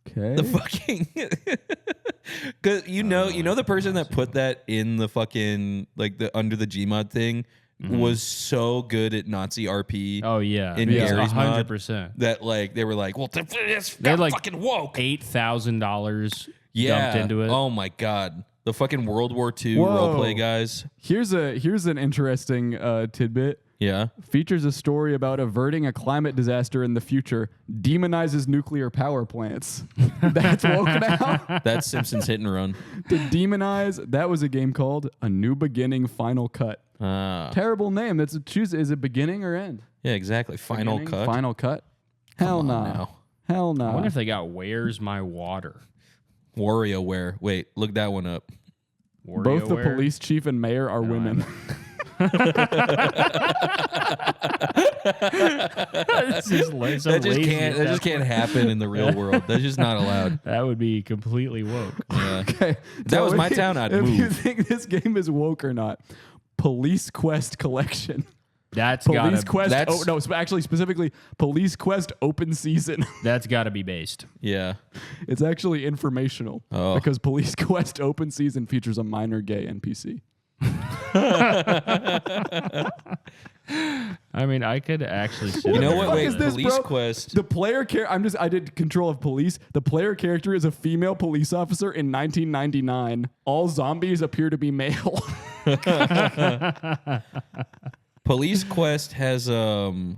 Okay.
The fucking cuz you know the person that put that in the fucking like the under the Gmod thing was so good at Nazi RP.
Oh yeah,
In Gary's mod,
100%.
that like they were like, well, it's
They're like
fucking woke.
$8,000 dumped into it.
Oh my god. The fucking World War II
Whoa.
roleplay guys.
Here's an interesting tidbit.
Yeah.
Features a story about averting a climate disaster in the future. Demonizes nuclear power plants. That's woke now.
That's Simpsons Hit and Run.
To demonize, that was a game called A New Beginning Final Cut. Terrible name. That's a choose. Is it beginning or end?
Yeah, exactly. Final
Beginning,
cut.
Final cut. Hell
Come
no.
on now.
Hell no.
I wonder if they got Where's My Water?
WarioWare. Wait, look that one up.
Both the
WarioWare?
police chief and mayor are women.
That
That just can't happen in the real world. That's just not allowed.
That would be completely woke.
Yeah.
Okay.
That was my town, I'd
if you
move.
think this game is woke or not. Police Quest Collection.
That's
Police
gotta
Quest.
that's-
Oh no, actually specifically Police Quest Open Season.
that's gotta be based.
Yeah.
It's actually informational because Police Quest Open Season features a minor gay NPC.
I mean, I could actually sit
You know
there.
what?
fuck
Wait,
is this,
Police
bro?
Quest.
The player I did Control of Police. The player character is a female police officer in 1999. All zombies appear to be male.
Police Quest has who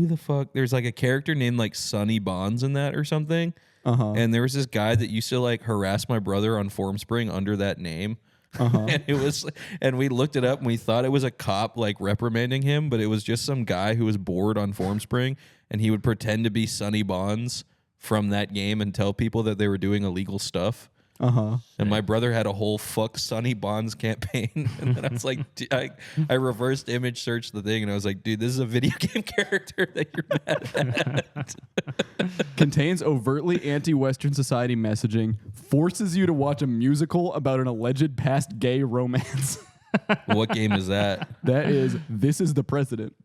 the fuck? There's like a character named like Sonny Bonds in that or something. And there was this guy that used to like harass my brother on Formspring under that name. And it was, and we looked it up and we thought it was a cop like reprimanding him, but it was just some guy who was bored on Formspring, and he would pretend to be Sonny Bonds from that game and tell people that they were doing illegal stuff. And my brother had a whole "fuck Sonny Bonds" campaign, and then I was like, I reversed image searched the thing, and I was like, dude, this is a video game character that you're mad at.
Contains overtly anti-Western society messaging. Forces you to watch a musical about an alleged past gay romance.
What game is that?
That is This Is the President.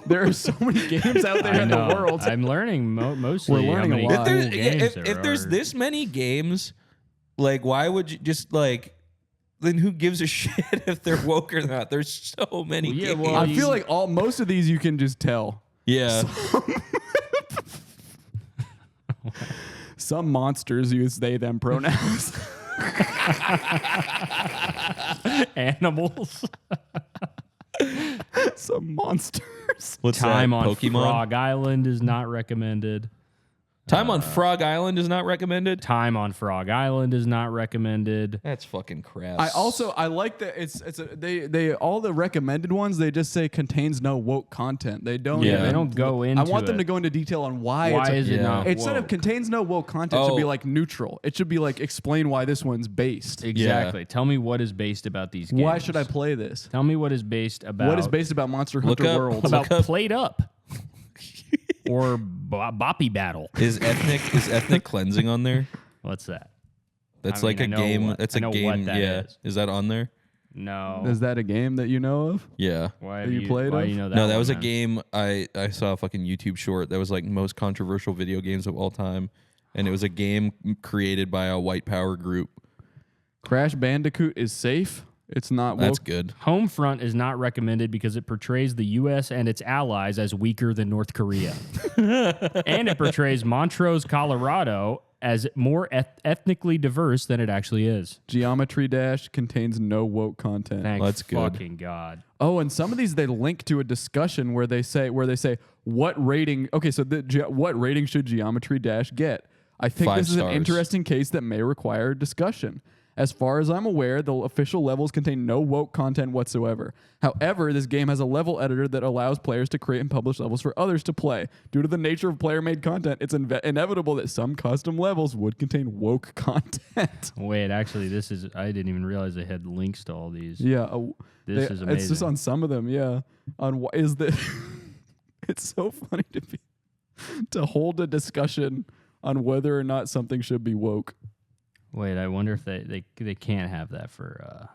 There are so many games out there in the world.
I'm learning mostly.
We're learning
how many
a lot.
cool
If
games there
there's
are.
this many games, like, why would you just like? Then who gives a shit if they're woke or not? There's so many
Well, yeah,
games.
well,
I feel like most of these you can just tell.
Yeah.
Some monsters use they them pronouns.
Animals.
Some monsters.
What's
Time
that?
on
Pokemon?
Frog Island is not recommended.
Time on Frog Island is not recommended.
Time on Frog Island is not recommended.
That's fucking crap.
I like that they all the recommended ones they just say contains no woke content. They don't.
Yeah.
They don't go into
I want them
it.
to go into detail on why
Is it not
instead of
woke?
contains no woke content. It should be
Oh.
like neutral. It should be like explain why this one's based.
Exactly. Tell me what is based about these games.
Why should I play this?
Tell me what is based about.
What is based about Monster
Look
Hunter
up-
World?
about
Look up-
Played Up or Boppy Battle?
Is ethnic cleansing on there?
What's that?
That's
I
like
mean,
a
I know
game.
what-
That's
I
a
know what
game.
that
Yeah.
is.
That on there?
No.
Is that a game that you know of?
Yeah.
Why
Have you
you
played
Why
it?
you know that?
No, that
one,
was a
then?
game. I saw a fucking YouTube short that was like most controversial video games of all time, and it was a game created by a white power group.
Crash Bandicoot is safe. It's not woke.
That's good.
Homefront is not recommended because it portrays the U.S. and its allies as weaker than North Korea. And it portrays Montrose, Colorado as more ethnically diverse than it actually is.
Geometry Dash contains no woke content.
Thank
That's good.
fucking God.
Oh, and some of these they link to a discussion where they say what rating. Okay, so what rating should Geometry Dash get? I think
5
this is an
stars.
interesting case that may require discussion. As far as I'm aware, the official levels contain no woke content whatsoever. However, this game has a level editor that allows players to create and publish levels for others to play. Due to the nature of player-made content, it's inevitable that some custom levels would contain woke content.
Wait, actually, this is. I didn't even realize they had links to all these.
Yeah,
This is
It's just
amazing.
on some of them. Yeah, on what is the? It's so funny to hold a discussion on whether or not something should be woke.
Wait, I wonder if they can't have that for.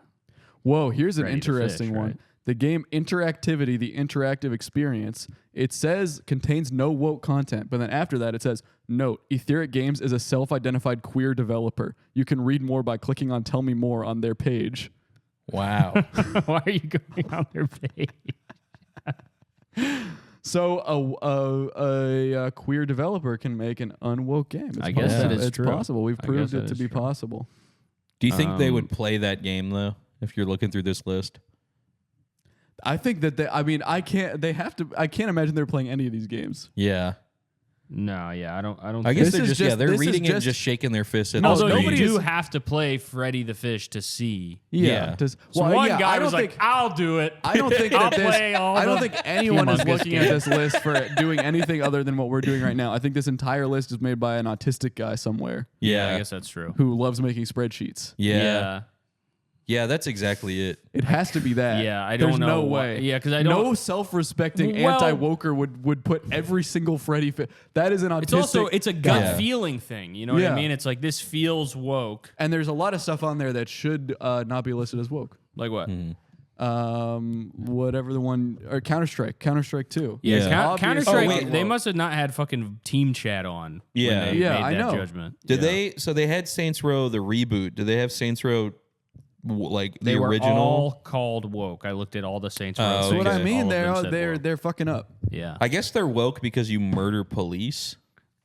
Whoa, here's an
Ready to
interesting
fish,
one.
right?
The game Interactivity, the interactive experience, it says contains no woke content, but then after that it says, note, Etheric Games is a self-identified queer developer. You can read more by clicking on Tell Me More on their page.
Wow.
Why are you going on their page?
So a queer developer can make an unwoke game. It's
I guess that is
it's
true.
possible. We've
I
proved
guess that
it to
is
be
true.
possible.
Do you think they would play that game though? If you're looking through this list,
I think that I can't imagine they're playing any of these games.
yeah.
No, yeah, I don't.
I guess
This
they're
is
just, yeah,
just-
they're
this is
reading it and
just-
just shaking their fists at
Although
the
you
screen.
do have to play Freddy the Fish to see.
Yeah.
So one guy was like, "I'll do it."
I don't think
I'll
that
play all
I don't
the
think anyone is
humongous
looking at this list for doing anything other than what we're doing right now. I think this entire list is made by an autistic guy somewhere
Yeah.
I guess that's true.
who loves making spreadsheets.
Yeah. Yeah, that's exactly it.
It has to be that.
Yeah, I don't
There's
know
no
why-
way.
yeah, 'cause I
no
don't-
self-respecting
Well-
anti-woker would put every single Freddy. That is an autistic.
It's also a gut
Yeah.
feeling thing. You know what
Yeah.
I mean? It's like this feels woke.
and there's a lot of stuff on there that should not be listed as woke.
Like what?
Whatever the one or Counter-Strike 2.
Yeah.
Counter
Obviously
Strike.
not
they
woke.
must have not had fucking team chat on.
Yeah.
when they
Yeah,
made
I
that
know.
judgment.
Did they? So they had Saints Row the reboot. Did they have Saints Row like
They
the
were
original?
all called woke. I looked at all the Saints Row.
Oh,
That's what
okay.
I mean.
All of them said
They're
woke.
fucking up.
Yeah,
I guess they're woke because you murder police.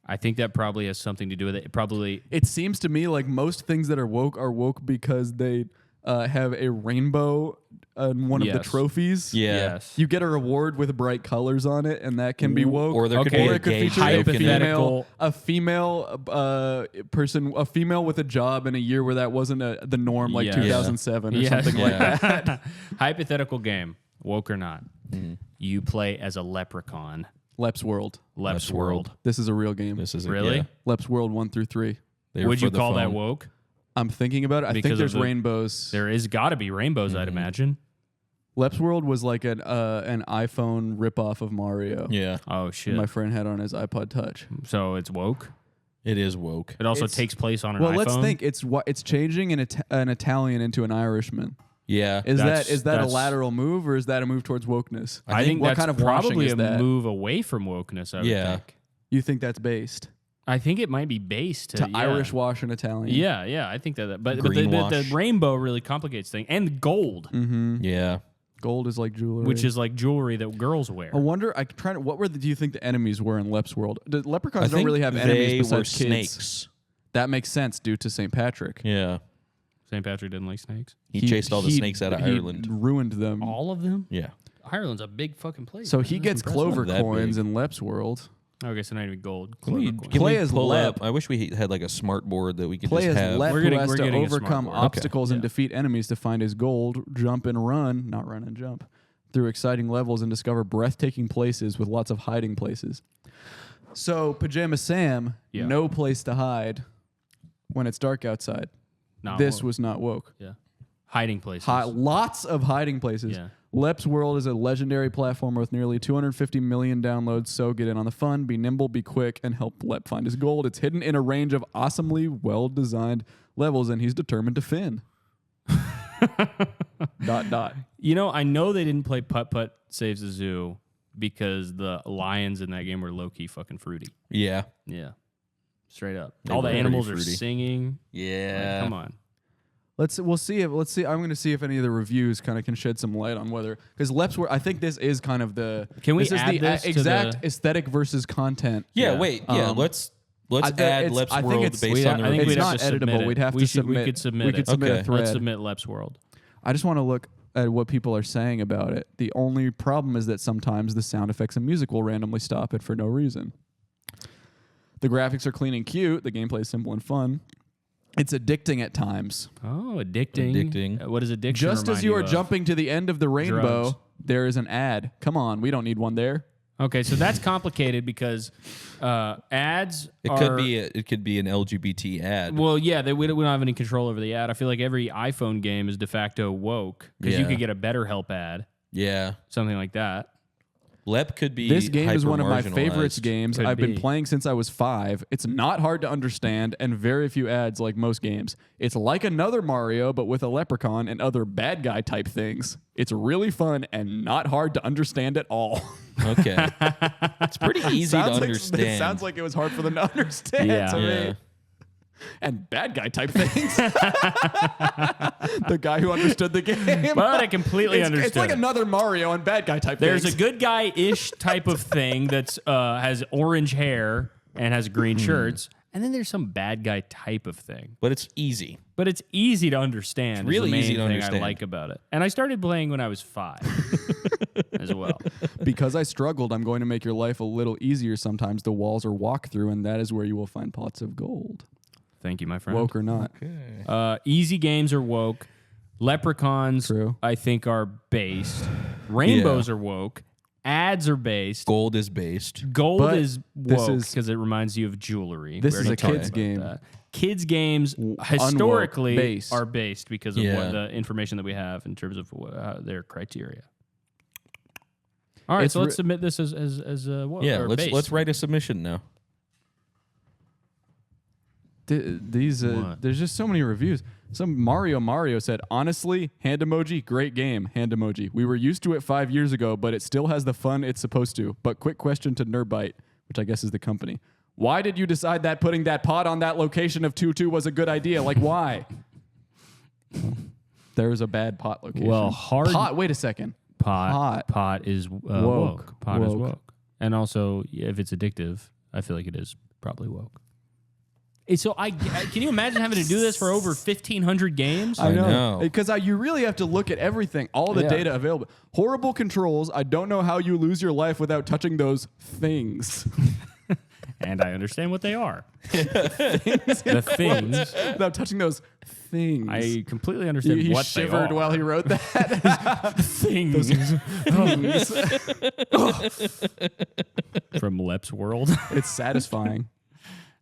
I think that probably has something to do with it. Probably.
It seems to me like most things that are woke because they have a rainbow on one of the
Yes.
trophies.
Yeah.
Yes.
You get a reward with bright colors on it, and that can be woke.
Or there could
Okay.
be
Or
a
it could
gay
feature
joke in there.
Hypothetical-
a female person, a female with a job in a year where that wasn't the norm, like
Yes.
2007 or
Yes.
something like that.
Hypothetical game, woke or not.
Mm-hmm.
You play as a leprechaun.
Lep's World.
Lep's
World.
World.
This is a real game.
This is
Really?
Yeah.
Lep's World 1 through 3.
They were
Would
for
you
the
call that
phone.
woke?
I'm thinking about it. I
Because
think
of
there's
the-
rainbows.
There is got to be rainbows, I'd imagine.
Lep's World was like an iPhone ripoff of Mario.
Yeah,
Oh shit!
My friend had on his iPod Touch.
So it's woke.
it is woke.
It also
It's-
takes place on an
Well,
iPhone.
let's think. It's changing an Italian into an Irishman.
Yeah,
Is
That's-
that a
that's-
lateral move or is that a move towards wokeness?
I think
what
that's
kind of washing
probably
is
a
that?
move away from wokeness. I would
Yeah.
think.
You think that's based
I think it might be based
to
yeah.
Irish wash and Italian?
Yeah, yeah, I think that. But the
Greenwash.
rainbow really complicates things, and gold,
yeah.
Gold is like jewelry,
which is like jewelry that girls wear.
I wonder. I trying to. What were do you think the enemies were in Lep's World? The leprechauns
I
don't
think
really have
they
enemies
were
besides kids.
snakes.
That makes sense due to St. Patrick.
Yeah,
St. Patrick didn't like snakes.
he chased all the snakes out of
he
Ireland.
ruined them.
All of them.
Yeah,
Ireland's a big fucking place.
So
man.
he
That's
gets
impressive.
clover
Not that
coins
big.
in Lep's World.
Okay, so not even gold.
Can we,
Clover coin.
can
Play
we
as
pull
Lep.
up? I wish we had like a smart board that we could
Play
just
as
have.
Lep,
We're
who
getting-
has
we're
to
getting a smart
overcome
board.
obstacles and
Yeah.
defeat enemies to find his gold, jump and run, not run and jump, through exciting levels and discover breathtaking places with lots of hiding places. So, Pajama Sam,
Yeah.
no place to hide when it's dark outside.
Not
This
woke.
was not woke.
Yeah. Hiding places.
Lots of hiding places.
Yeah.
Lep's World is a legendary platform with nearly 250 million downloads, so get in on the fun, be nimble, be quick, and help Lep find his gold. It's hidden in a range of awesomely well-designed levels, and he's determined to fin. ...
You know, I know they didn't play Putt Putt Saves the Zoo because the lions in that game were low-key fucking fruity.
Yeah.
Yeah. Straight up.
They
All the
were pretty
animals are
fruity.
singing.
Yeah.
Like, come on.
Let's see. I'm going to see if any of the reviews kind of can shed some light on whether, because Lep's World, I think this is kind of the.
Can we
this is
add
the
this to
exact
the-
aesthetic versus content.
Yeah.
Yeah.
Wait. Yeah. Let's add Lep's
I think
World
it's-
based
we'd
on
ha-
the
I think
It's
we'd
reviews.
have
not
to submit
editable.
it.
We'd have
We
to
should- we
submit.
could submit
We
it.
could submit
Okay.
a thread.
Let's submit Lep's World.
I just want to look at what people are saying about it. The only problem is that sometimes the sound effects and music will randomly stop it for no reason. The graphics are clean and cute. The gameplay is simple and fun. It's addicting at times.
Oh, addicting.
Addicting.
What is addiction?
Just as
remind
you are
of?
jumping to the end of the rainbow,
Drugs.
there is an ad. Come on, we don't need one there.
Okay, so that's complicated because ads
It
are,
could be an LGBT ad.
Well, yeah, we don't have any control over the ad. I feel like every iPhone game is de facto woke because you
Yeah.
could get a BetterHelp ad,
Yeah.
something like that.
Lep could be.
This game is one of my favorites
hyper-marginalized.
games.
Could
I've been
be.
playing since I was 5. It's not hard to understand and very few ads like most games. It's like another Mario, but with a leprechaun and other bad guy type things. It's really fun and not hard to understand at all.
Okay. It's pretty easy to understand.
It sounds like it was hard for them to understand
Yeah.
to
Yeah.
me. And bad guy type things. The guy who understood the game.
But I completely understood.
It's like
it.
another Mario and bad guy type
There's
things.
a good guy-ish type of thing that's has orange hair and has green shirts, and then there's some bad guy type of thing.
But it's easy.
But it's easy to understand. It's
really
the main
easy to
thing
understand.
I like about it. And I started playing when I was 5 as well.
Because I struggled, I'm going to make your life a little easier sometimes. The walls are walk through, and that is where you will find pots of gold.
Thank you, my friend.
Woke or not.
Easy games are woke. Leprechauns,
True.
I think, are based. Rainbows are woke. Ads are based.
Gold is based.
Gold
But
is
this
woke
is-
because it reminds you of jewelry.
This
We
is
already
a
talked
kid's
about
game.
that. Kids games
unwoke,
historically
based.
are based because of
Yeah.
what the information that we have in terms of their criteria. All right,
It's
so let's
ri-
submit this as what?
Yeah.
or
Let's
based.
write a submission now.
These
What?
there's just so many reviews. Some Mario said, honestly, hand emoji, great game, hand emoji. We were used to it 5 years ago, but it still has the fun it's supposed to. But quick question to Nerdbyte, which I guess is the company. Why did you decide that putting that pot on that location of 2-2 was a good idea? Like, why? There's a bad pot location.
Well, hard-
pot. Wait a second.
Pot is woke. Pot is
Woke.
woke. And also, if it's addictive, I feel like it is probably woke. So can you imagine having to do this for over 1,500 games?
I know.
Because you really have to look at everything, all the
Yeah.
data available. Horrible controls. I don't know how you lose your life without touching those things.
And I understand what they are. The things.
Without touching those things.
I completely understand
he
what
shivered
they are.
while he wrote that.
things. From Lep's World.
It's satisfying.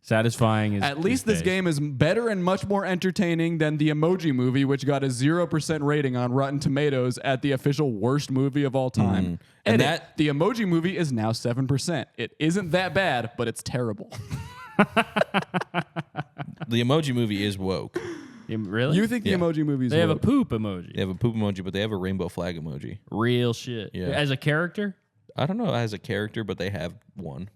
Satisfying is
At least this
based.
game is better and much more entertaining than the Emoji Movie, which got a 0% rating on Rotten Tomatoes at the official worst movie of all time.
And
Edit,
that-
the Emoji Movie is now 7%. It isn't that bad, but it's terrible.
The Emoji Movie is woke.
Really?
You think the
Yeah.
Emoji Movie is
they have a
woke?
poop emoji.
They have a poop emoji, but they have a rainbow flag emoji.
Real shit.
Yeah.
As a character?
I don't know as a character, but they have one.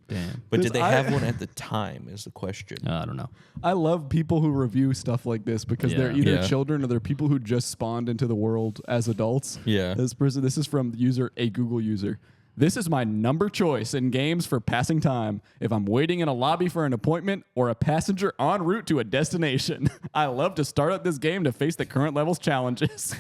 Damn.
But did they
I-
have one at the time is the question.
I don't know.
I love people who review stuff like this because they're
Yeah.
either
Yeah.
children or they're people who just spawned into the world as adults.
Yeah.
This is from a Google user. This is my number choice in games for passing time if I'm waiting in a lobby for an appointment or a passenger en route to a destination. I love to start up this game to face the current level's challenges.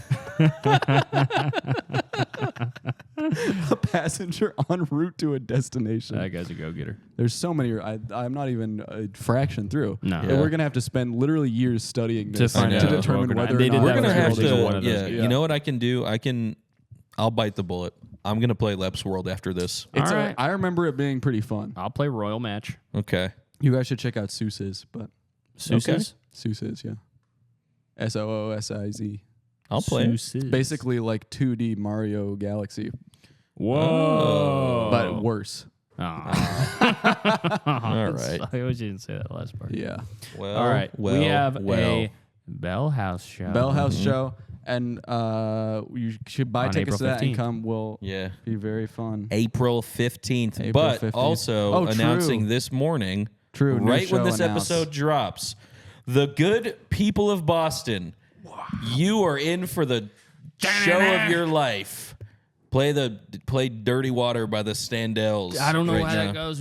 A passenger en route to a destination.
That guy's a go-getter.
There's so many. I'm not even a fraction through.
No.
And we're gonna have to spend literally years studying
To
this
find
out
to
what's
determine
welcome.
whether
They
or
did
not
We're
that
gonna
with
have
World War
to.
one of those
Yeah, you know what I can do? I'll bite the bullet. I'm gonna play Lep's World after this.
It's
All right.
I remember it being pretty fun.
I'll play Royal Match.
Okay.
You guys should check out Seuss's, but
Seuss's?
Seuss's, yeah. Soosiz.
I'll play. it.
Seuss's.
Basically like 2D Mario Galaxy,
Whoa.
but worse.
Oh.
All right.
I wish you didn't say that last part.
Yeah.
Well,
All right.
Well,
we have
well.
a Bell House show.
Bell House show, and you should buy
On
tickets
April
to that and
15th.
come. Will
Yeah.
be very fun.
April 15th.
April
but
15th.
also
Oh, true.
announcing this morning,
True, new
right when
show
this
announced.
episode drops, the good people of Boston, you are in for the show of your life. Play Dirty Water by the Standells.
I don't know
right
how
now.
that goes.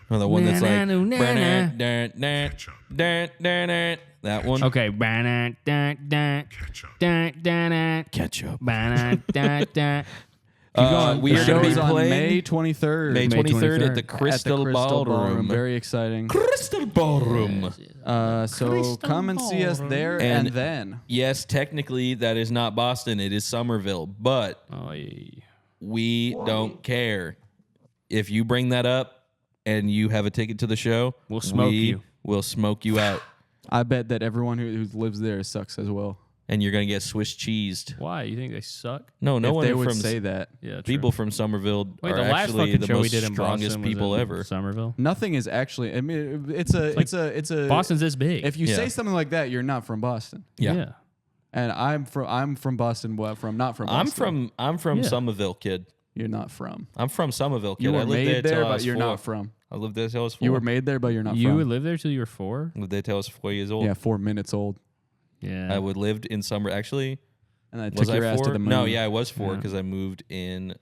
Or the one that's like that one.
Okay.
Ketchup.
The
We are going to
show's
be
on
playing
May 23rd.
May 23rd at the Crystal,
Ballroom.
Ballroom.
Very exciting.
Crystal Ballroom.
So come and see us there, and then
Yes, technically that is not Boston. It is Somerville, but we don't care. If you bring that up and you have a ticket to the show,
We'll smoke you.
We'll smoke you out,
I bet that everyone who lives there sucks as well.
and you're gonna get Swiss cheesed.
Why? You think they suck?
No
If
one
they would
from
say that.
Yeah. True.
people from Somerville
Wait,
are
the last
actually
fucking
the
show we
most
did in
strongest
Boston was
people
in
ever.
Somerville.
Nothing is actually. I mean, it's a.
Boston's this big.
If you
Yeah.
say something like that, you're not from Boston.
Yeah.
And I'm from Boston. What from? Not from. Boston.
I'm from
Yeah.
Somerville, kid.
You're not from.
I'm from Somerville, kid.
You
I
were
lived
made
there,
there,
till I
but
was
you're
4.
not from.
I lived there till I was 4.
You were made there, but you're not
You
from.
lived there till you were 4?
I lived there till I was 4 years old.
Yeah, 4 minutes old.
Yeah.
I would lived in summer. Actually,
And I
was
took your
I
ass
4?
to the moon.
No, yeah, I was 4
Yeah.
because I moved in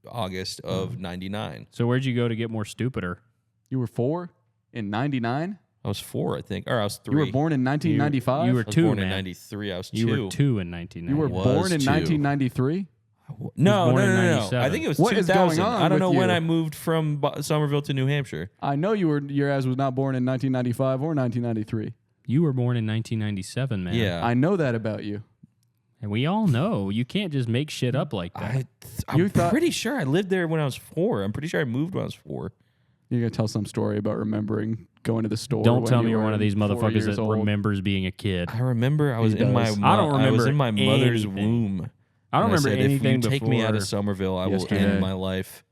August of '99.
So where'd you go to get more stupider?
You were 4 in '99.
I was 4, I think, or I was 3.
You were born in 1995.
You were
I was
2,
born
man.
in '93. I was 2.
You were 2 in 1990.
You were
was
born in
2.
1993.
No,
born
no,
in
no, no.
97.
I think it was
What is
2000.
going on
I don't know
with
when
you?
I moved from Somerville to New Hampshire.
I know your ass was not born in 1995 or 1993.
You were born in 1997, man.
Yeah,
I know that about you.
And we all know you can't just make shit up like that.
I'm
You thought-
pretty sure I lived there when I was 4. I'm pretty sure I moved when I was 4.
You're gonna tell some story about remembering going to the store.
Don't
when
tell
you
me you're
were
one of these
4
motherfuckers
years
that
old.
remembers being a kid.
I remember I was
He
in my.
does.
I don't
I was
remember
in my mother's
anything.
womb.
I don't
And
remember
said,
anything
If you take me out of
before-
Somerville, I will
yesterday.
end my life.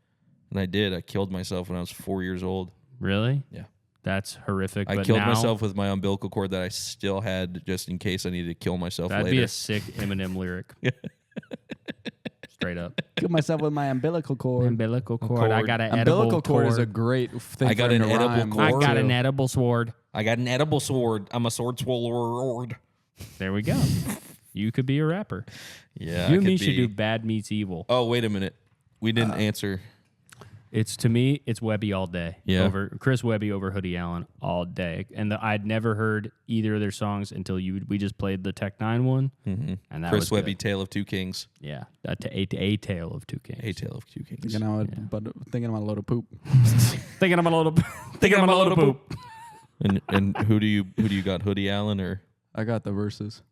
And I did. I killed myself when I was 4 years old.
Really?
Yeah.
That's horrific.
I
but
killed
now,
myself with my umbilical cord that I still had just in case I needed to kill myself
That'd
later.
be a sick Eminem lyric. Straight up.
Kill myself with my umbilical cord.
Umbilical cord. I got an edible
Umbilical cord is a great thing.
I got
for him
an
to
edible
rhyme
cord.
I
with,
got
too.
an edible sword.
I got an edible sword. I'm a sword swallower.
There we go. You could be a rapper.
Yeah.
You
I
and me
could
should
be.
do Bad Meets Evil.
Oh, wait a minute. We didn't answer.
It's to me, it's Webby all day.
Yeah.
Over Chris Webby over Hoodie Allen all day. And I'd never heard either of their songs until we just played the Tech Nine one. Mm-hmm. And that
Chris
was
Webby,
good.
Tale of Two Kings.
Yeah. A Tale of Two Kings.
A Tale of Two Kings.
You know, but thinking about a load of poop.
Thinking I'm a load of poop.
And who do you got? Hoodie Allen or
I got the verses.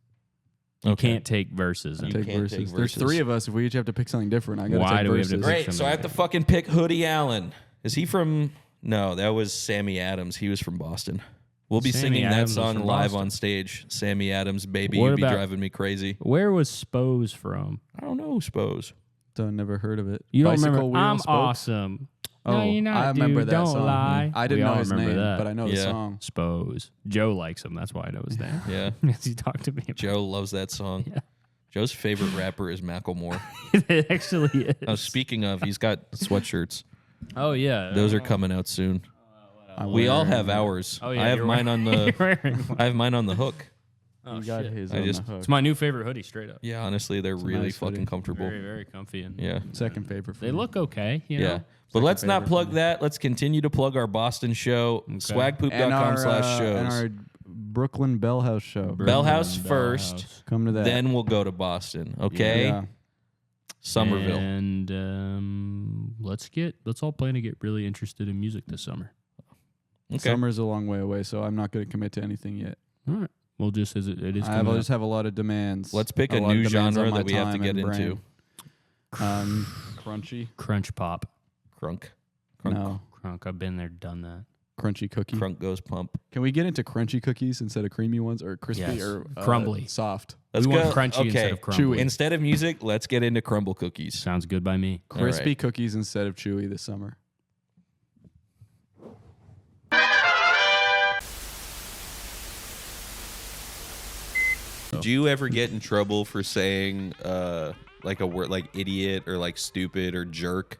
You can't take verses. And
Take
can't
verses.
take
There's
verses.
3 of us. If we each have to pick something different, I got to
Why
take
do we have to
verses.
pick-
Great. So I have to fucking pick Hoodie Allen. Is he from? No, that was Sammy Adams. He was from Boston. We'll be
Sammy
singing
Adams
that
was
song
from
live
Boston.
on stage. Sammy Adams, baby,
What
you be
about-
driving me crazy.
Where was Spose from?
I don't know, suppose.
I've never heard of it.
You don't
Bicycle
remember?
wheel
I'm
spokes?
awesome. No,
Oh,
you're not,
I remember
dude.
that
Don't
song.
lie.
I didn't
We
know
all
his
remember
name,
that.
but I know the
Yeah.
song.
Spose. Joe likes him. That's why I know his name.
Yeah.
Because he talked to me about
Joe loves that song.
Yeah.
Joe's favorite rapper is Macklemore.
it. Actually is.
Oh, speaking of, he's got sweatshirts.
Oh, yeah.
Those are coming out soon. We all have ours.
Oh, yeah,
I have
you're
mine on
You're
the.
wearing one.
I have mine on the hook.
Oh,
You got
shit.
his
I
on
just-
the hook.
It's my new favorite hoodie, straight up.
Yeah, honestly, they're really
nice
fucking
hoodie.
comfortable.
Very, very comfy. And
Yeah.
Second favorite for
They
me.
look okay, you
Yeah.
know?
But let's not
favorite
plug
for
that. Let's continue to plug our Boston show,
and
swagpoop.com/shows.
our Brooklyn Bell House show.
Bell House
Bell
first,
House.
Come to that.
then we'll go to Boston, okay?
Yeah.
Somerville.
And let's all plan to get really interested in music this summer.
Okay.
Summer's a long way away, so I'm not going to commit to anything yet.
All right. Well, just as it is.
I just have a lot of demands.
Let's pick a
lot of
new
demands on
genre
my
that we have to
time
get
and
into.
brain. Crunchy.
Crunch pop.
Crunk.
No.
Crunk. I've been there, done that.
Crunchy cookie.
Crunk goes pump.
Can we get into crunchy cookies instead of creamy ones, or crispy,
Yes.
or
Crumbly.
soft?
Let's
we
go.
want crunchy instead of crumbly.
Chewy.
Instead of music, let's get into crumble cookies.
Sounds good by me.
Crispy
right.
cookies instead of chewy this summer.
Do you ever get in trouble for saying like a word like idiot or like stupid or jerk?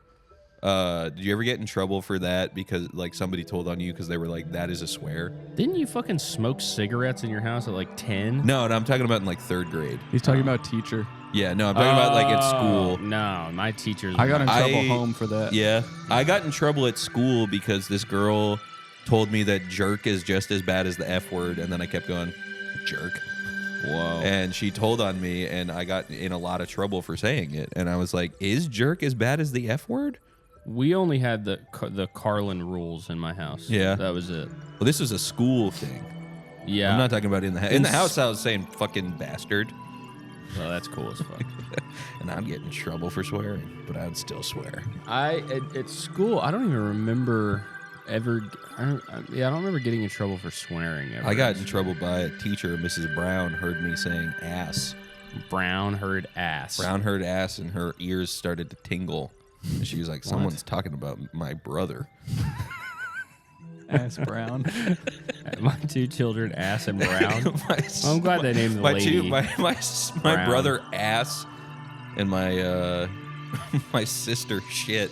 Did you ever get in trouble for that because like somebody told on you because they were like, that is a swear?
Didn't you fucking smoke cigarettes in your house at like 10?
No, I'm talking about in like 3rd grade.
He's talking about teacher.
Yeah, no, I'm talking about like at school.
No, my teachers.
I got in trouble
I-
home for that.
Yeah, I got in trouble at school because this girl told me that jerk is just as bad as the F word, and then I kept going, jerk.
Whoa.
And she told on me, and I got in a lot of trouble for saying it. And I was like, is jerk as bad as the F word?
We only had the Carlin rules in my house.
Yeah.
That was it.
Well, this was a school thing.
Yeah.
I'm not talking about in the house. In the house, I was saying fucking bastard.
Well, that's cool as fuck.
And I'd get in trouble for swearing, but I would still swear.
At school, I don't even remember ever. I don't remember getting in trouble for swearing ever.
I got in trouble by a teacher. Mrs. Brown heard me saying ass.
Brown heard ass.
Brown heard ass, and her ears started to tingle. And she was like, someone's talking about my brother.
Ass Brown.
My 2 children, Ass and Brown.
My-
I'm glad they named the
my
lady.
my
Brown.
brother ass, and my my sister shit.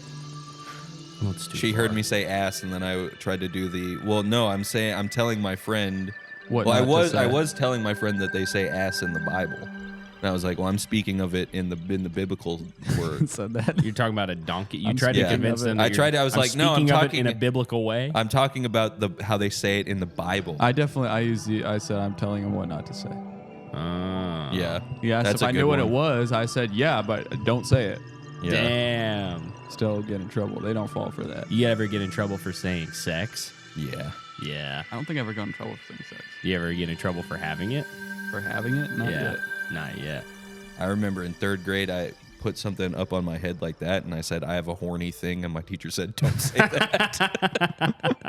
That's too
She
far.
heard me say ass, and then I tried to do the. Well, no, I'm telling my friend.
What
Well,
not to
I
say.
was telling my friend that they say ass in the Bible, and I was like, well, I'm speaking of it in the biblical word.
said that.
You're talking about a donkey. You
I'm
tried to
speaking
convince
of it.
them.
I
that
tried to- I was like, no, I'm
speaking of it
talking-
in a biblical way.
I'm talking about how they say it in the Bible.
I said I'm telling him what not to say.
Yeah,
Yeah,
that's
so
a
if I
good
knew what it
one.
was, I said yeah, but don't say it.
Yeah.
Damn.
Still get in trouble. They don't fall for that.
You ever get in trouble for saying sex?
Yeah.
Yeah.
I don't think I ever got in trouble for saying sex.
You ever get in trouble for having it?
For having it? Not
yeah.
yet.
Not yet.
I remember in 3rd grade, I put something up on my head like that, and I said, I have a horny thing, and my teacher said, don't say that.